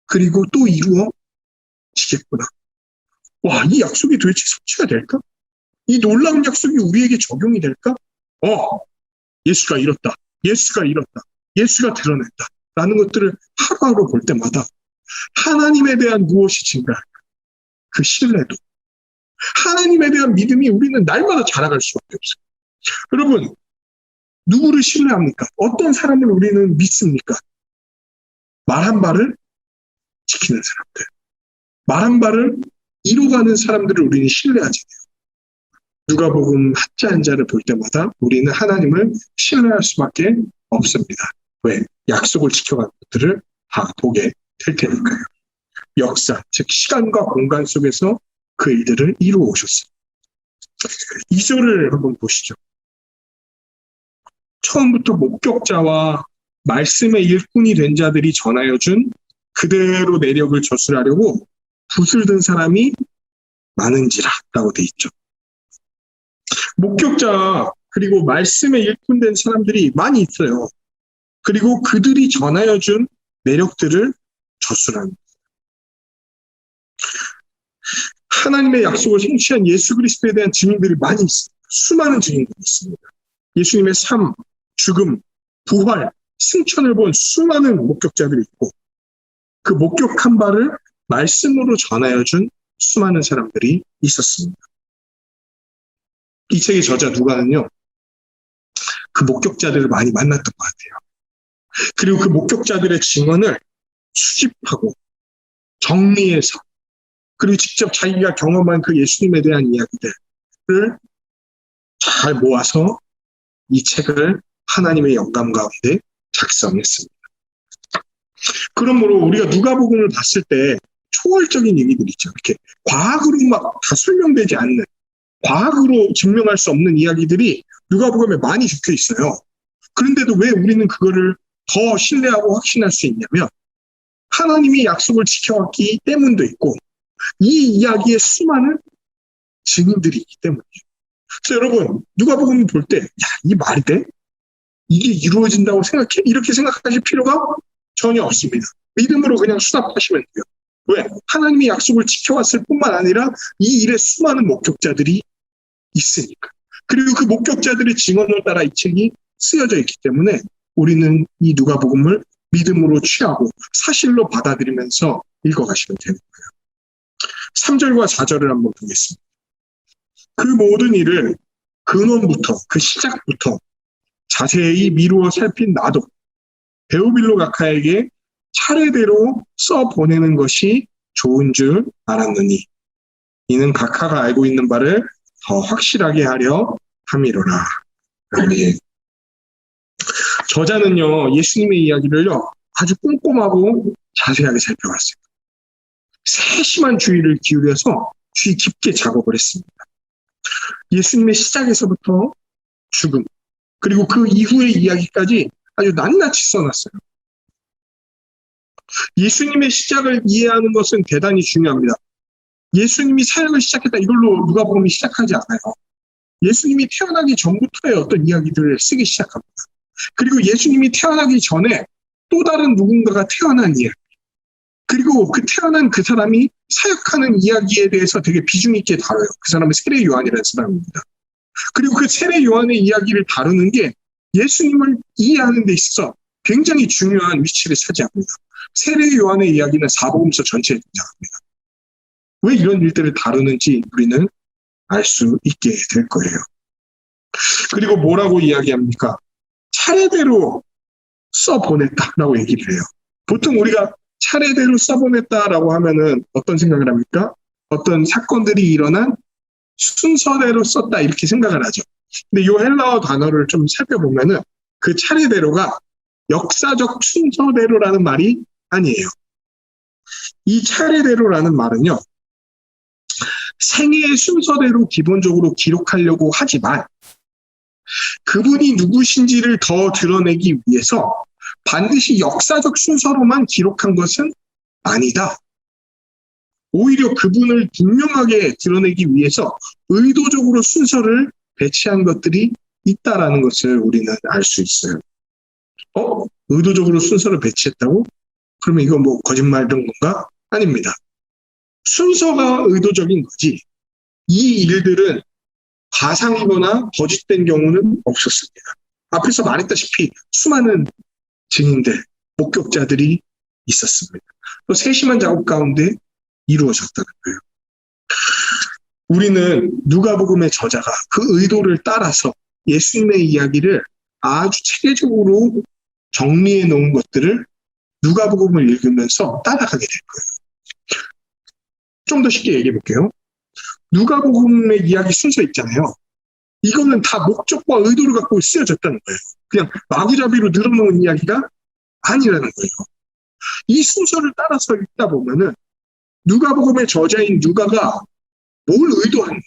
그리고 또 이루어지겠구나. 와, 이 약속이 도대체 성취가 될까? 이 놀라운 약속이 우리에게 적용이 될까? 예수가 이뤘다. 예수가 이뤘다. 예수가 드러냈다. 라는 것들을 하루하루 볼 때마다 하나님에 대한 무엇이 증가할까? 그 신뢰도, 하나님에 대한 믿음이 우리는 날마다 자라갈 수밖에 없어요. 여러분, 누구를 신뢰합니까? 어떤 사람을 우리는 믿습니까? 말 한 발을 지키는 사람들. 말 한 발을 이루어가는 사람들을 우리는 신뢰하지 돼요. 누가복음 한자 한자를 볼 때마다 우리는 하나님을 신뢰할 수밖에 없습니다. 왜? 약속을 지켜가는 것들을 다 보게 될 테니까요. 역사, 즉 시간과 공간 속에서 그 일들을 이루어 오셨습니다. 2절을 한번 보시죠. 처음부터 목격자와 말씀의 일꾼이 된 자들이 전하여 준 그대로 내력을 저술하려고 붓을 든 사람이 많은지라 라고 돼 있죠. 목격자 그리고 말씀에 일꾼된 사람들이 많이 있어요. 그리고 그들이 전하여 준 내력들을 저술합니다. 하나님의 약속을 성취한 예수 그리스도에 대한 증인들이 많이 있습니다. 수많은 증인들이 있습니다. 예수님의 삶, 죽음, 부활, 승천을 본 수많은 목격자들이 있고 그 목격한 바를 말씀으로 전하여 준 수많은 사람들이 있었습니다. 이 책의 저자 누가는요, 그 목격자들을 많이 만났던 것 같아요. 그리고 그 목격자들의 증언을 수집하고 정리해서 그리고 직접 자기가 경험한 그 예수님에 대한 이야기들을 잘 모아서 이 책을 하나님의 영감 가운데 작성했습니다. 그러므로 우리가 누가복음을 봤을 때 초월적인 얘기들이 있죠. 이렇게 과학으로 막 다 설명되지 않는, 과학으로 증명할 수 없는 이야기들이 누가복음에 많이 적혀 있어요. 그런데도 왜 우리는 그거를 더 신뢰하고 확신할 수 있냐면 하나님이 약속을 지켜왔기 때문도 있고 이 이야기에 수많은 증인들이 있기 때문이에요. 그래서 여러분 누가복음 볼 때 이 말이 돼? 이게 이루어진다고 생각해? 이렇게 생각하실 필요가 전혀 없습니다. 믿음으로 그냥 수납하시면 돼요. 왜? 하나님이 약속을 지켜왔을 뿐만 아니라 이 일에 수많은 목격자들이 있으니까. 그리고 그 목격자들의 증언을 따라 이 책이 쓰여져 있기 때문에 우리는 이 누가복음을 믿음으로 취하고 사실로 받아들이면서 읽어가시면 되는 거예요. 3절과 4절을 한번 보겠습니다. 그 모든 일을 근원부터, 그 시작부터 자세히 미루어 살핀 나도 데오빌로 각하에게 차례대로 써보내는 것이 좋은 줄 알았느니 이는 각하가 알고 있는 바를 더 확실하게 하려 함이로라. 아멘. 저자는요, 예수님의 이야기를요, 아주 꼼꼼하고 자세하게 살펴봤어요. 세심한 주의를 기울여서 주의 깊게 작업을 했습니다. 예수님의 시작에서부터 죽음, 그리고 그 이후의 이야기까지 아주 낱낱이 써놨어요. 예수님의 시작을 이해하는 것은 대단히 중요합니다. 예수님이 사역을 시작했다 이걸로 누가복음이 시작하지 않아요. 예수님이 태어나기 전부터의 어떤 이야기들을 쓰기 시작합니다. 그리고 예수님이 태어나기 전에 또 다른 누군가가 태어난 이야기, 그리고 그 태어난 그 사람이 사역하는 이야기에 대해서 되게 비중 있게 다뤄요. 그 사람은 세례 요한이라는 사람입니다. 그리고 그 세례 요한의 이야기를 다루는 게 예수님을 이해하는 데 있어서 굉장히 중요한 위치를 차지합니다. 세례 요한의 이야기는 사복음서 전체에 등장합니다. 왜 이런 일들을 다루는지 우리는 알 수 있게 될 거예요. 그리고 뭐라고 이야기합니까? 차례대로 써보냈다라고 얘기를 해요. 보통 우리가 차례대로 써보냈다라고 하면은 어떤 생각을 합니까? 어떤 사건들이 일어난 순서대로 썼다 이렇게 생각을 하죠. 근데 이 헬라어 단어를 좀 살펴보면은 그 차례대로가 역사적 순서대로라는 말이 아니에요. 이 차례대로라는 말은요, 생애의 순서대로 기본적으로 기록하려고 하지만 그분이 누구신지를 더 드러내기 위해서 반드시 역사적 순서로만 기록한 것은 아니다. 오히려 그분을 분명하게 드러내기 위해서 의도적으로 순서를 배치한 것들이 있다라는 것을 우리는 알 수 있어요. 의도적으로 순서를 배치했다고? 그러면 이거 뭐 거짓말인 건가? 아닙니다. 순서가 의도적인 거지. 이 일들은 가상이거나 거짓된 경우는 없었습니다. 앞에서 말했다시피 수많은 증인들, 목격자들이 있었습니다. 또 세심한 작업 가운데 이루어졌다는 거예요. 우리는 누가복음의 저자가 그 의도를 따라서 예수님의 이야기를 아주 체계적으로 정리해 놓은 것들을 누가복음을 읽으면서 따라가게 될 거예요. 좀 더 쉽게 얘기해 볼게요. 누가복음의 이야기 순서 있잖아요. 이거는 다 목적과 의도를 갖고 쓰여졌다는 거예요. 그냥 마구잡이로 늘어놓은 이야기가 아니라는 거예요. 이 순서를 따라서 읽다 보면은 누가복음의 저자인 누가가 뭘 의도하는지,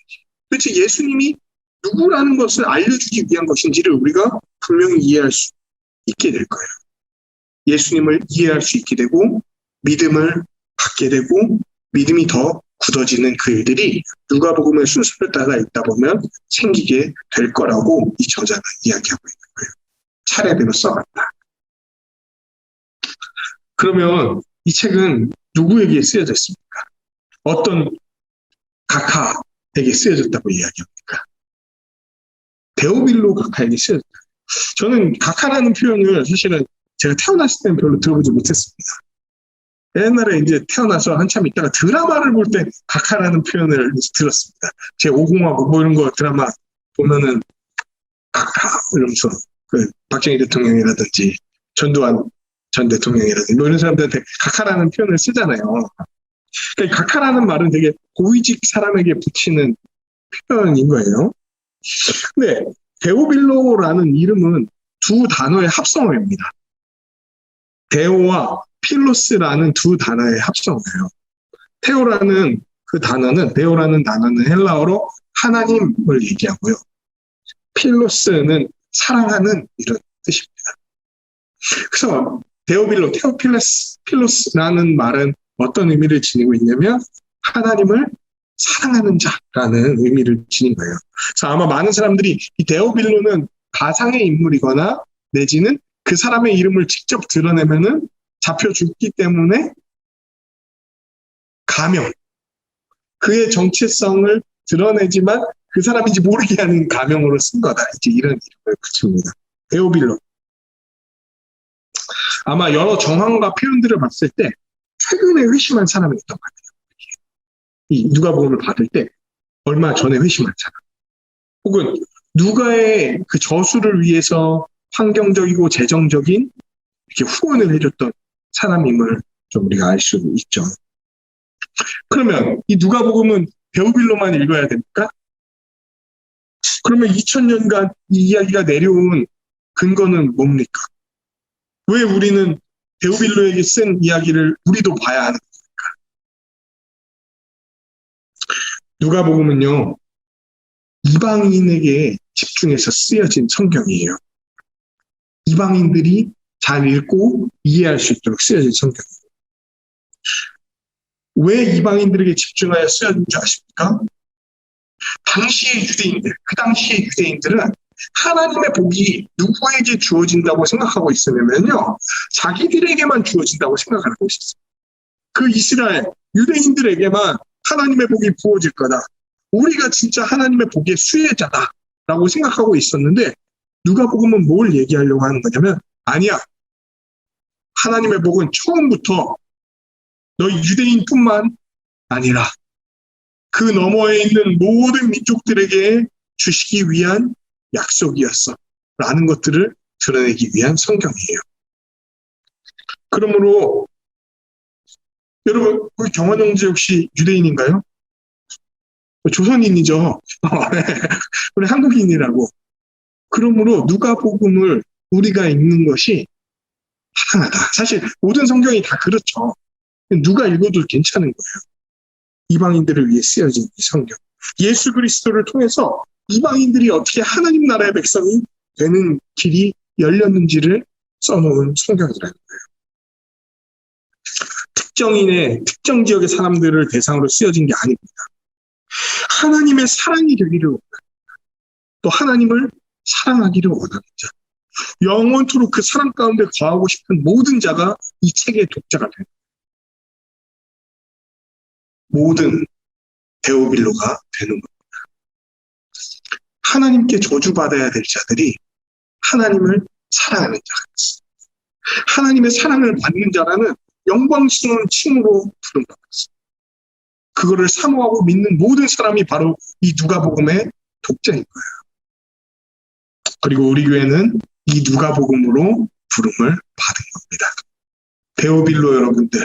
도대체 예수님이 누구라는 것을 알려주기 위한 것인지를 우리가 분명히 이해할 수 있게 될 거예요. 예수님을 이해할 수 있게 되고 믿음을 갖게 되고 믿음이 더 굳어지는 그 일들이 누가복음의 순서를 따라 읽다 보면 생기게 될 거라고 이 저자는 이야기하고 있는 거예요. 차례대로 써간다. 그러면 이 책은 누구에게 쓰여졌습니까? 어떤 각하에게 쓰여졌다고 이야기합니까? 데오빌로 각하에게 쓰여졌다. 저는 각하라는 표현을 사실은 제가 태어났을 때는 별로 들어보지 못했습니다. 옛날에 이제 태어나서 한참 있다가 드라마를 볼 때 각하라는 표현을 들었습니다. 제 5공화국 뭐 이런 거 드라마 보면은 각하 이러면서 그 박정희 대통령이라든지 전두환 전 대통령이라든지 뭐 이런 사람들한테 각하라는 표현을 쓰잖아요. 그러니까 각하라는 말은 되게 고위직 사람에게 붙이는 표현인 거예요. 근데 데오빌로라는 이름은 두 단어의 합성어입니다. 데오와 필로스라는 두 단어의 합성어예요. 데오라는 단어는 헬라어로 하나님을 얘기하고요. 필로스는 사랑하는 이런 뜻입니다. 그래서 테오필로스라는 말은 어떤 의미를 지니고 있냐면 하나님을 사랑하는 자라는 의미를 지닌 거예요. 그래서 아마 많은 사람들이 이 데오빌로는 가상의 인물이거나 내지는 그 사람의 이름을 직접 드러내면은 잡혀 죽기 때문에 가명, 그의 정체성을 드러내지만 그 사람인지 모르게 하는 가명으로 쓴 거다. 이제 이런 이름을 붙입니다. 데오빌로. 아마 여러 정황과 표현들을 봤을 때 최근에 회심한 사람이 있던 것 같아요. 이 누가복음을 받을 때 얼마 전에 회심한 사람. 혹은 누가의 그 저수를 위해서 환경적이고 재정적인 이렇게 후원을 해줬던 사람임을 좀 우리가 알 수 있죠. 그러면 이 누가복음은 데오빌로만 읽어야 됩니까? 그러면 2000년간 이 이야기가 내려온 근거는 뭡니까? 왜 우리는 데오빌로에게 쓴 이야기를 우리도 봐야 하는 겁니까? 누가복음은요, 이방인에게 집중해서 쓰여진 성경이에요. 이방인들이 잘 읽고 이해할 수 있도록 쓰여진 성경이에요. 왜 이방인들에게 집중하여 쓰여진 줄 아십니까? 그 당시의 유대인들은 하나님의 복이 누구에게 주어진다고 생각하고 있으면요, 자기들에게만 주어진다고 생각하고 있었어요. 그 이스라엘 유대인들에게만 하나님의 복이 부어질 거다. 우리가 진짜 하나님의 복의 수혜자다라고 생각하고 있었는데 누가복음은 뭘 얘기하려고 하는 거냐면 아니야. 하나님의 복은 처음부터 너희 유대인뿐만 아니라 그 너머에 있는 모든 민족들에게 주시기 위한 약속이었어. 라는 것들을 드러내기 위한 성경이에요. 그러므로 여러분, 우리 경환 형제 혹시 유대인인가요? 조선인이죠. 우리 한국인이라고. 그러므로 누가복음을 우리가 읽는 것이 타당하다. 사실 모든 성경이 다 그렇죠. 누가 읽어도 괜찮은 거예요. 이방인들을 위해 쓰여진 이 성경. 예수 그리스도를 통해서 이방인들이 어떻게 하나님 나라의 백성이 되는 길이 열렸는지를 써놓은 성경이라는 거예요. 특정 지역의 사람들을 대상으로 쓰여진 게 아닙니다. 하나님의 사랑이 되기를 원합니다. 또 하나님을 사랑하기를 원하는 자. 영원토록 그 사랑 가운데 거하고 싶은 모든 자가 이 책의 독자가 됩니다. 모든 데오빌로가 되는 겁니다. 하나님께 저주받아야 될 자들이 하나님을 사랑하는 자가 있습니다. 하나님의 사랑을 받는 자라는 영광스러운 칭으로 부름받았습니다. 그거를 사모하고 믿는 모든 사람이 바로 이 누가복음의 독자인 거예요. 그리고 우리 교회는 이 누가복음으로 부름을 받은 겁니다. 데오빌로 여러분들,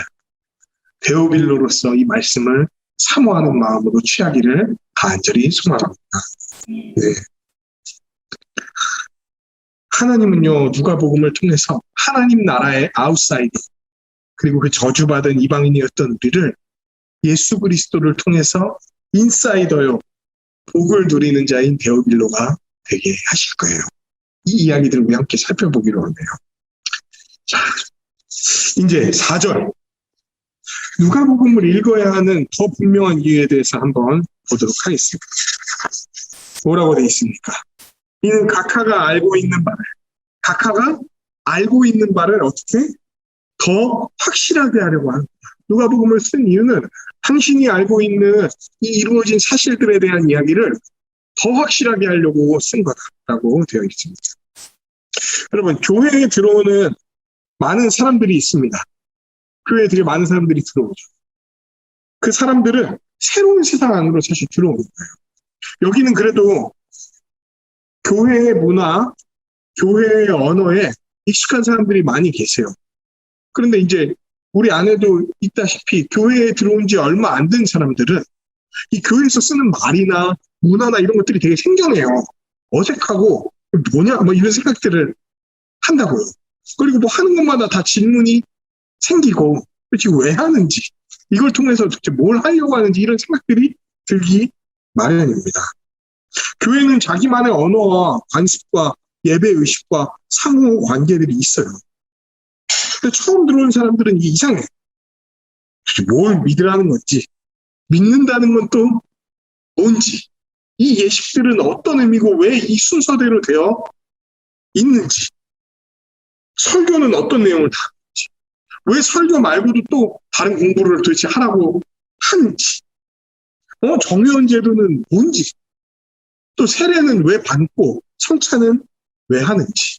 데오빌로로서 이 말씀을 사모하는 마음으로 취하기를 간절히 소망합니다. 네. 하나님은요, 누가복음을 통해서 하나님 나라의 아웃사이더, 그리고 그 저주받은 이방인이었던 우리를 예수 그리스도를 통해서 인사이더요, 복을 누리는 자인 데오빌로가 되게 하실 거예요. 이 이야기들을 우리 함께 살펴보기로 하네요. 자, 이제 4절. 누가복음을 읽어야 하는 더 분명한 이유에 대해서 한번 보도록 하겠습니다. 뭐라고 되어 있습니까? 이는 각하가 알고 있는 바를 어떻게 더 확실하게 하려고 합니다. 누가복음을 쓴 이유는 당신이 알고 있는 이 이루어진 사실들에 대한 이야기를 더 확실하게 하려고 쓴 거다라고 되어 있습니다. 여러분, 교회에 들어오는 많은 사람들이 있습니다. 교회에 되게 많은 사람들이 들어오죠. 그 사람들은 새로운 세상 안으로 사실 들어오는 거예요. 여기는 그래도 교회의 문화, 교회의 언어에 익숙한 사람들이 많이 계세요. 그런데 이제 우리 안에도 있다시피 교회에 들어온 지 얼마 안 된 사람들은 이 교회에서 쓰는 말이나 문화나 이런 것들이 되게 생경해요. 어색하고 뭐냐 뭐 이런 생각들을 한다고요. 그리고 뭐 하는 것마다 다 질문이 생기고 도대체 왜 하는지, 이걸 통해서 도대체 뭘 하려고 하는지 이런 생각들이 들기 마련입니다. 교회는 자기만의 언어와 관습과 예배 의식과 상호 관계들이 있어요. 근데 처음 들어온 사람들은 이게 이상해. 도대체 뭘 믿으라는 건지, 믿는다는 건 또 뭔지, 이 예식들은 어떤 의미고 왜 이 순서대로 되어 있는지, 설교는 어떤 내용을 다루는지, 왜 설교 말고도 또 다른 공부를 도대체 하라고 하는지, 정회원 제도는 뭔지, 또 세례는 왜 받고 성찬은 왜 하는지,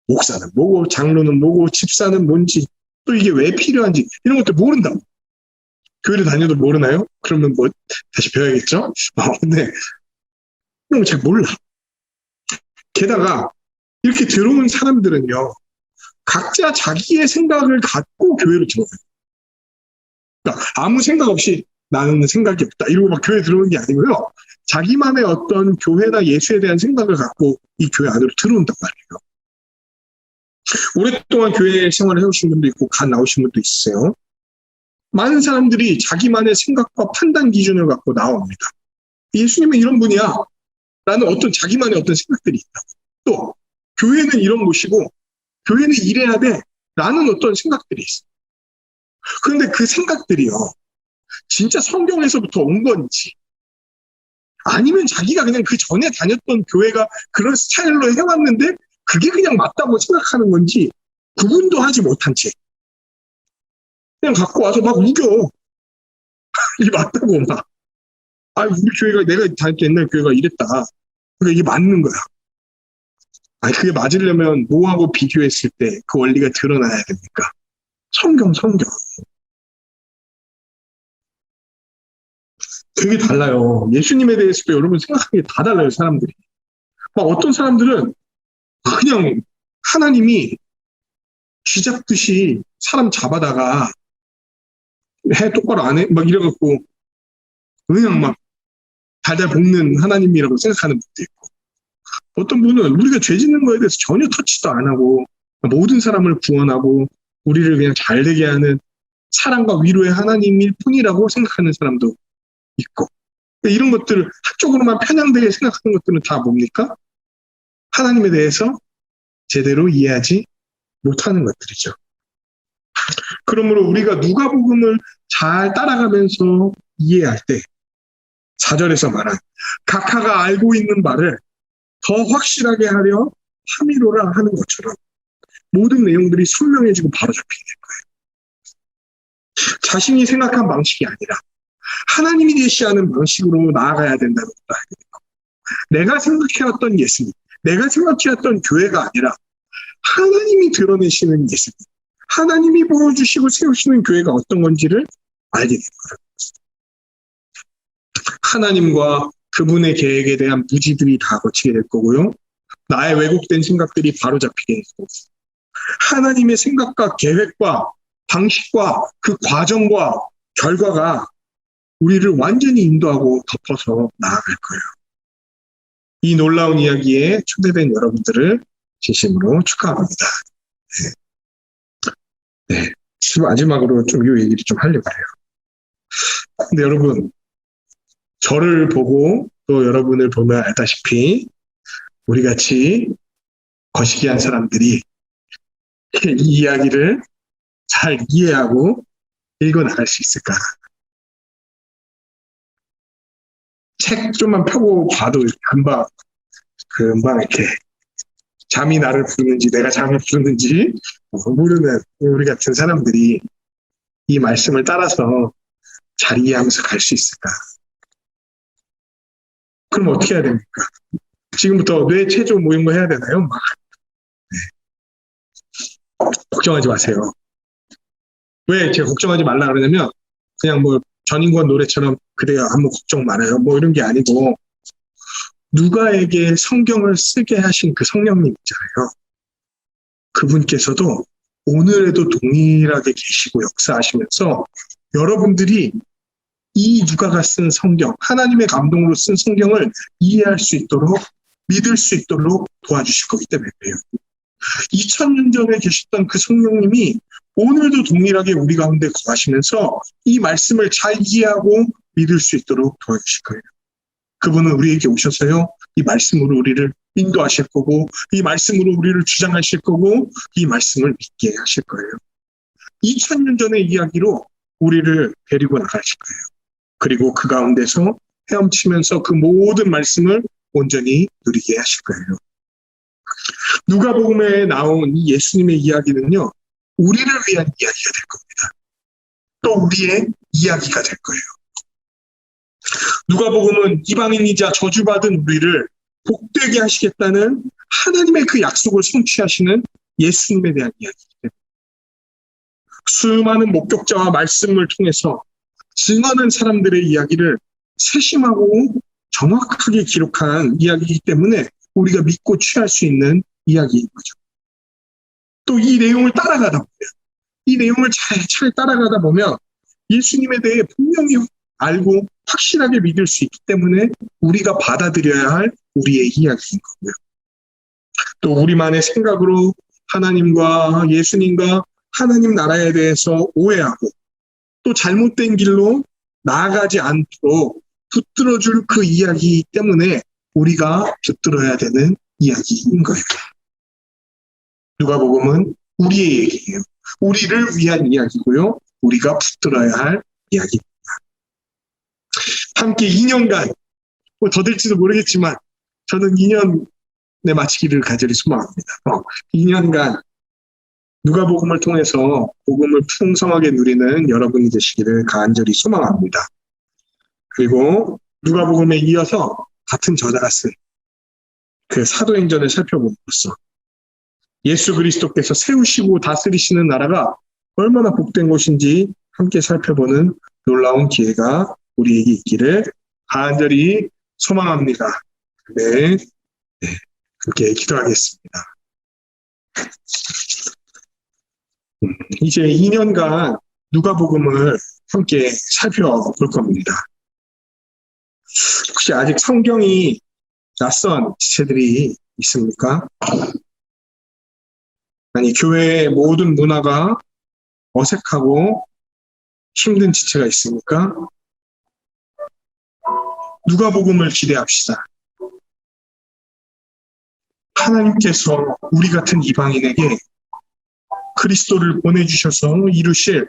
목사는 뭐고 장로는 뭐고 집사는 뭔지, 또 이게 왜 필요한지 이런 것도 모른다고. 교회를 다녀도 모르나요? 그러면 뭐 다시 배워야겠죠? 근데 이런 거 잘 몰라. 게다가 이렇게 들어온 사람들은요, 각자 자기의 생각을 갖고 교회로 들어와요. 그러니까 아무 생각 없이 나는 생각이 없다 이러고 막 교회 들어오는 게 아니고요, 자기만의 어떤 교회나 예수에 대한 생각을 갖고 이 교회 안으로 들어온단 말이에요. 오랫동안 교회 생활을 해오신 분도 있고 간 나오신 분도 있으세요. 많은 사람들이 자기만의 생각과 판단 기준을 갖고 나옵니다. 예수님은 이런 분이야 라는 어떤 자기만의 어떤 생각들이 있다. 또 교회는 이런 곳이고 교회는 이래야 돼 라는 어떤 생각들이 있어요. 그런데 그 생각들이요, 진짜 성경에서부터 온 건지, 아니면 자기가 그냥 그 전에 다녔던 교회가 그런 스타일로 해왔는데 그게 그냥 맞다고 생각하는 건지 구분도 하지 못한 채 그냥 갖고 와서 막 우겨. 이게 맞다고 막. 우리 교회가, 내가 다녔던 옛날 교회가 이랬다. 그러니까 이게 맞는 거야. 그게 맞으려면 뭐하고 비교했을 때 그 원리가 드러나야 됩니까? 성경. 되게 달라요. 예수님에 대해서도 여러분 생각하는 게 다 달라요, 사람들이. 막 어떤 사람들은 그냥 하나님이 쥐 잡듯이 사람 잡아다가 해 똑바로 안 해? 막 이래갖고 그냥 막 달달 볶는 하나님이라고 생각하는 분도 있고, 어떤 분은 우리가 죄 짓는 거에 대해서 전혀 터치도 안 하고 모든 사람을 구원하고 우리를 그냥 잘 되게 하는 사랑과 위로의 하나님일 뿐이라고 생각하는 사람도 있고, 이런 것들을 한쪽으로만 편향되게 생각하는 것들은 다 뭡니까? 하나님에 대해서 제대로 이해하지 못하는 것들이죠. 그러므로 우리가 누가복음을 잘 따라가면서 이해할 때 4절에서 말한 각하가 알고 있는 바를 더 확실하게 하려 함이로라 하는 것처럼 모든 내용들이 선명해지고 바로 잡히게 될 거예요. 자신이 생각한 방식이 아니라 하나님이 제시하는 방식으로 나아가야 된다는 것도 알게 되고, 내가 생각해왔던 예수님, 내가 생각해왔던 교회가 아니라 하나님이 드러내시는 예수님, 하나님이 보여주시고 세우시는 교회가 어떤 건지를 알게 됩니다. 하나님과 그분의 계획에 대한 무지들이 다 거치게 될 거고요. 나의 왜곡된 생각들이 바로잡히게 될 거고, 하나님의 생각과 계획과 방식과 그 과정과 결과가 우리를 완전히 인도하고 덮어서 나아갈 거예요. 이 놀라운 이야기에 초대된 여러분들을 진심으로 축하합니다. 네. 마지막으로 좀 이 얘기를 좀 하려고 해요. 근데 여러분, 저를 보고 또 여러분을 보면 알다시피 우리 같이 거시기한 사람들이 이 이야기를 잘 이해하고 읽어나갈 수 있을까? 책 좀만 펴고 봐도 금방 이렇게 잠이 나를 부르는지 내가 잠을 부르는지 모르는 우리 같은 사람들이 이 말씀을 따라서 잘 이해하면서 갈 수 있을까? 그럼 어떻게 해야 됩니까? 지금부터 뇌 체조 뭐 이런 거 해야 되나요? 네. 걱정하지 마세요. 왜 제가 걱정하지 말라 그러냐면 그냥 뭐 전인권 노래처럼 그래요 아무 걱정 말아요 뭐 이런 게 아니고, 누가에게 성경을 쓰게 하신 그 성령님 있잖아요. 그분께서도 오늘에도 동일하게 계시고 역사하시면서 여러분들이 이 누가가 쓴 성경, 하나님의 감동으로 쓴 성경을 이해할 수 있도록, 믿을 수 있도록 도와주실 거기 때문에 그래요. 2000년 전에 계셨던 그 성령님이 오늘도 동일하게 우리 가운데 거하시면서 이 말씀을 잘 이해하고 믿을 수 있도록 도와주실 거예요. 그분은 우리에게 오셔서요, 이 말씀으로 우리를 인도하실 거고, 이 말씀으로 우리를 주장하실 거고, 이 말씀을 믿게 하실 거예요. 2000년 전의 이야기로 우리를 데리고 나가실 거예요. 그리고 그 가운데서 헤엄치면서 그 모든 말씀을 온전히 누리게 하실 거예요. 누가복음에 나온 이 예수님의 이야기는요, 우리를 위한 이야기가 될 겁니다. 또 우리의 이야기가 될 거예요. 누가복음은 이방인이자 저주받은 우리를 복되게 하시겠다는 하나님의 그 약속을 성취하시는 예수님에 대한 이야기이기 때문에 수많은 목격자와 말씀을 통해서 증언한 사람들의 이야기를 세심하고 정확하게 기록한 이야기이기 때문에 우리가 믿고 취할 수 있는 이야기인 거죠. 또 이 내용을 따라가다 보면, 이 내용을 잘 따라가다 보면 예수님에 대해 분명히 알고 확실하게 믿을 수 있기 때문에 우리가 받아들여야 할 우리의 이야기인 거고요. 또 우리만의 생각으로 하나님과 예수님과 하나님 나라에 대해서 오해하고 또 잘못된 길로 나아가지 않도록 붙들어줄 그 이야기 때문에 우리가 붙들어야 되는 이야기인 거예요. 누가복음은 우리의 얘기예요. 우리를 위한 이야기고요. 우리가 붙들어야 할 이야기입니다. 함께 2년간, 더 될지도 모르겠지만 저는 2년의 마치기를 간절히 소망합니다. 2년간 누가복음을 통해서 복음을 풍성하게 누리는 여러분이 되시기를 간절히 소망합니다. 그리고 누가복음에 이어서 같은 저자가 쓴 그 사도행전을 살펴봄으로써 예수 그리스도께서 세우시고 다스리시는 나라가 얼마나 복된 곳인지 함께 살펴보는 놀라운 기회가 우리에게 있기를 간절히 소망합니다. 네, 함께 기도하겠습니다. 이제 2년간 누가복음을 함께 살펴볼 겁니다. 혹시 아직 성경이 낯선 지체들이 있습니까? 아니, 교회의 모든 문화가 어색하고 힘든 지체가 있습니까? 누가복음을 기대합시다. 하나님께서 우리 같은 이방인에게 그리스도를 보내주셔서 이루실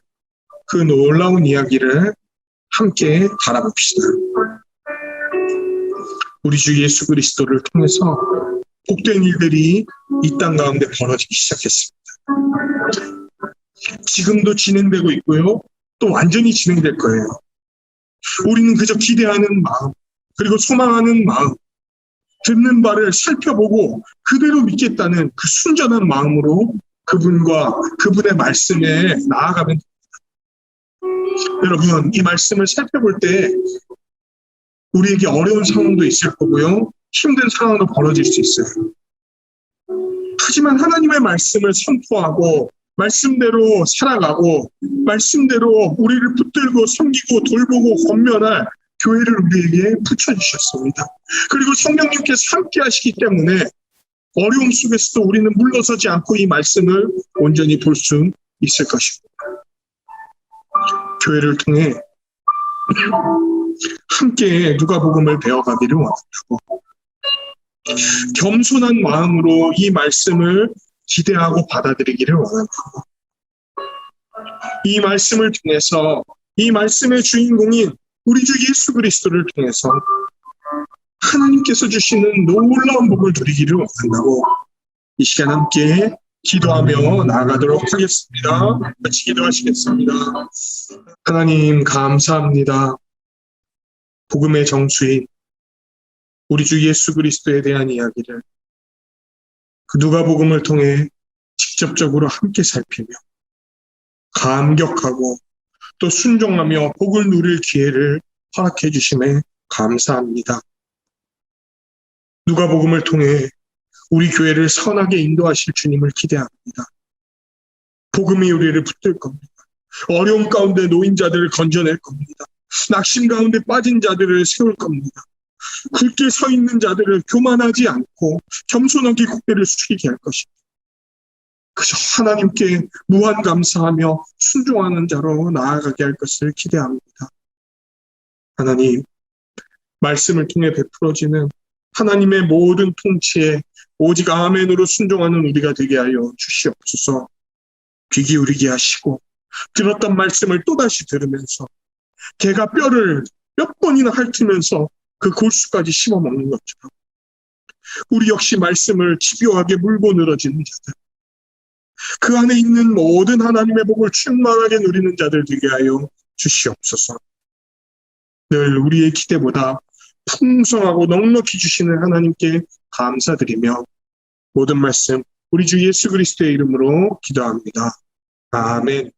그 놀라운 이야기를 함께 바라봅시다. 우리 주 예수 그리스도를 통해서 복된 일들이 이 땅 가운데 벌어지기 시작했습니다. 지금도 진행되고 있고요. 또 완전히 진행될 거예요. 우리는 그저 기대하는 마음, 그리고 소망하는 마음, 듣는 바를 살펴보고 그대로 믿겠다는 그 순전한 마음으로 그분과 그분의 말씀에 나아가면 됩니다. 여러분, 이 말씀을 살펴볼 때 우리에게 어려운 상황도 있을 거고요. 힘든 상황도 벌어질 수 있어요. 하지만 하나님의 말씀을 선포하고 말씀대로 살아가고 말씀대로 우리를 붙들고 섬기고 돌보고 권면할 교회를 우리에게 붙여주셨습니다. 그리고 성령님께서 함께 하시기 때문에 어려움 속에서도 우리는 물러서지 않고 이 말씀을 온전히 볼 수 있을 것입니다. 교회를 통해 함께 누가복음을 배워가기를 원한다고, 겸손한 마음으로 이 말씀을 기대하고 받아들이기를 원한다고, 이 말씀을 통해서 이 말씀의 주인공인 우리 주 예수 그리스도를 통해서 하나님께서 주시는 놀라운 복을 누리기를 원한다고, 이 시간 함께 기도하며 나아가도록 하겠습니다. 같이 기도하시겠습니다. 하나님 감사합니다. 복음의 정수인 우리 주 예수 그리스도에 대한 이야기를 그 누가복음을 통해 직접적으로 함께 살피며 감격하고 또 순종하며 복을 누릴 기회를 허락해 주심에 감사합니다. 누가복음을 통해 우리 교회를 선하게 인도하실 주님을 기대합니다. 복음이 우리를 붙들 겁니다. 어려움 가운데 놓인 자들을 건져낼 겁니다. 낙심 가운데 빠진 자들을 세울 겁니다. 굳게 서 있는 자들을 교만하지 않고 겸손하게 고개를 숙이게 할 것입니다. 그저 하나님께 무한 감사하며 순종하는 자로 나아가게 할 것을 기대합니다. 하나님, 말씀을 통해 베풀어지는 하나님의 모든 통치에 오직 아멘으로 순종하는 우리가 되게 하여 주시옵소서. 귀 기울이게 하시고 들었던 말씀을 또다시 들으면서 개가 뼈를 몇 번이나 핥으면서 그 골수까지 씹어먹는 것처럼 우리 역시 말씀을 집요하게 물고 늘어지는 자들, 그 안에 있는 모든 하나님의 복을 충만하게 누리는 자들 되게 하여 주시옵소서. 늘 우리의 기대보다 풍성하고 넉넉히 주시는 하나님께 감사드리며 모든 말씀 우리 주 예수 그리스도의 이름으로 기도합니다. 아멘.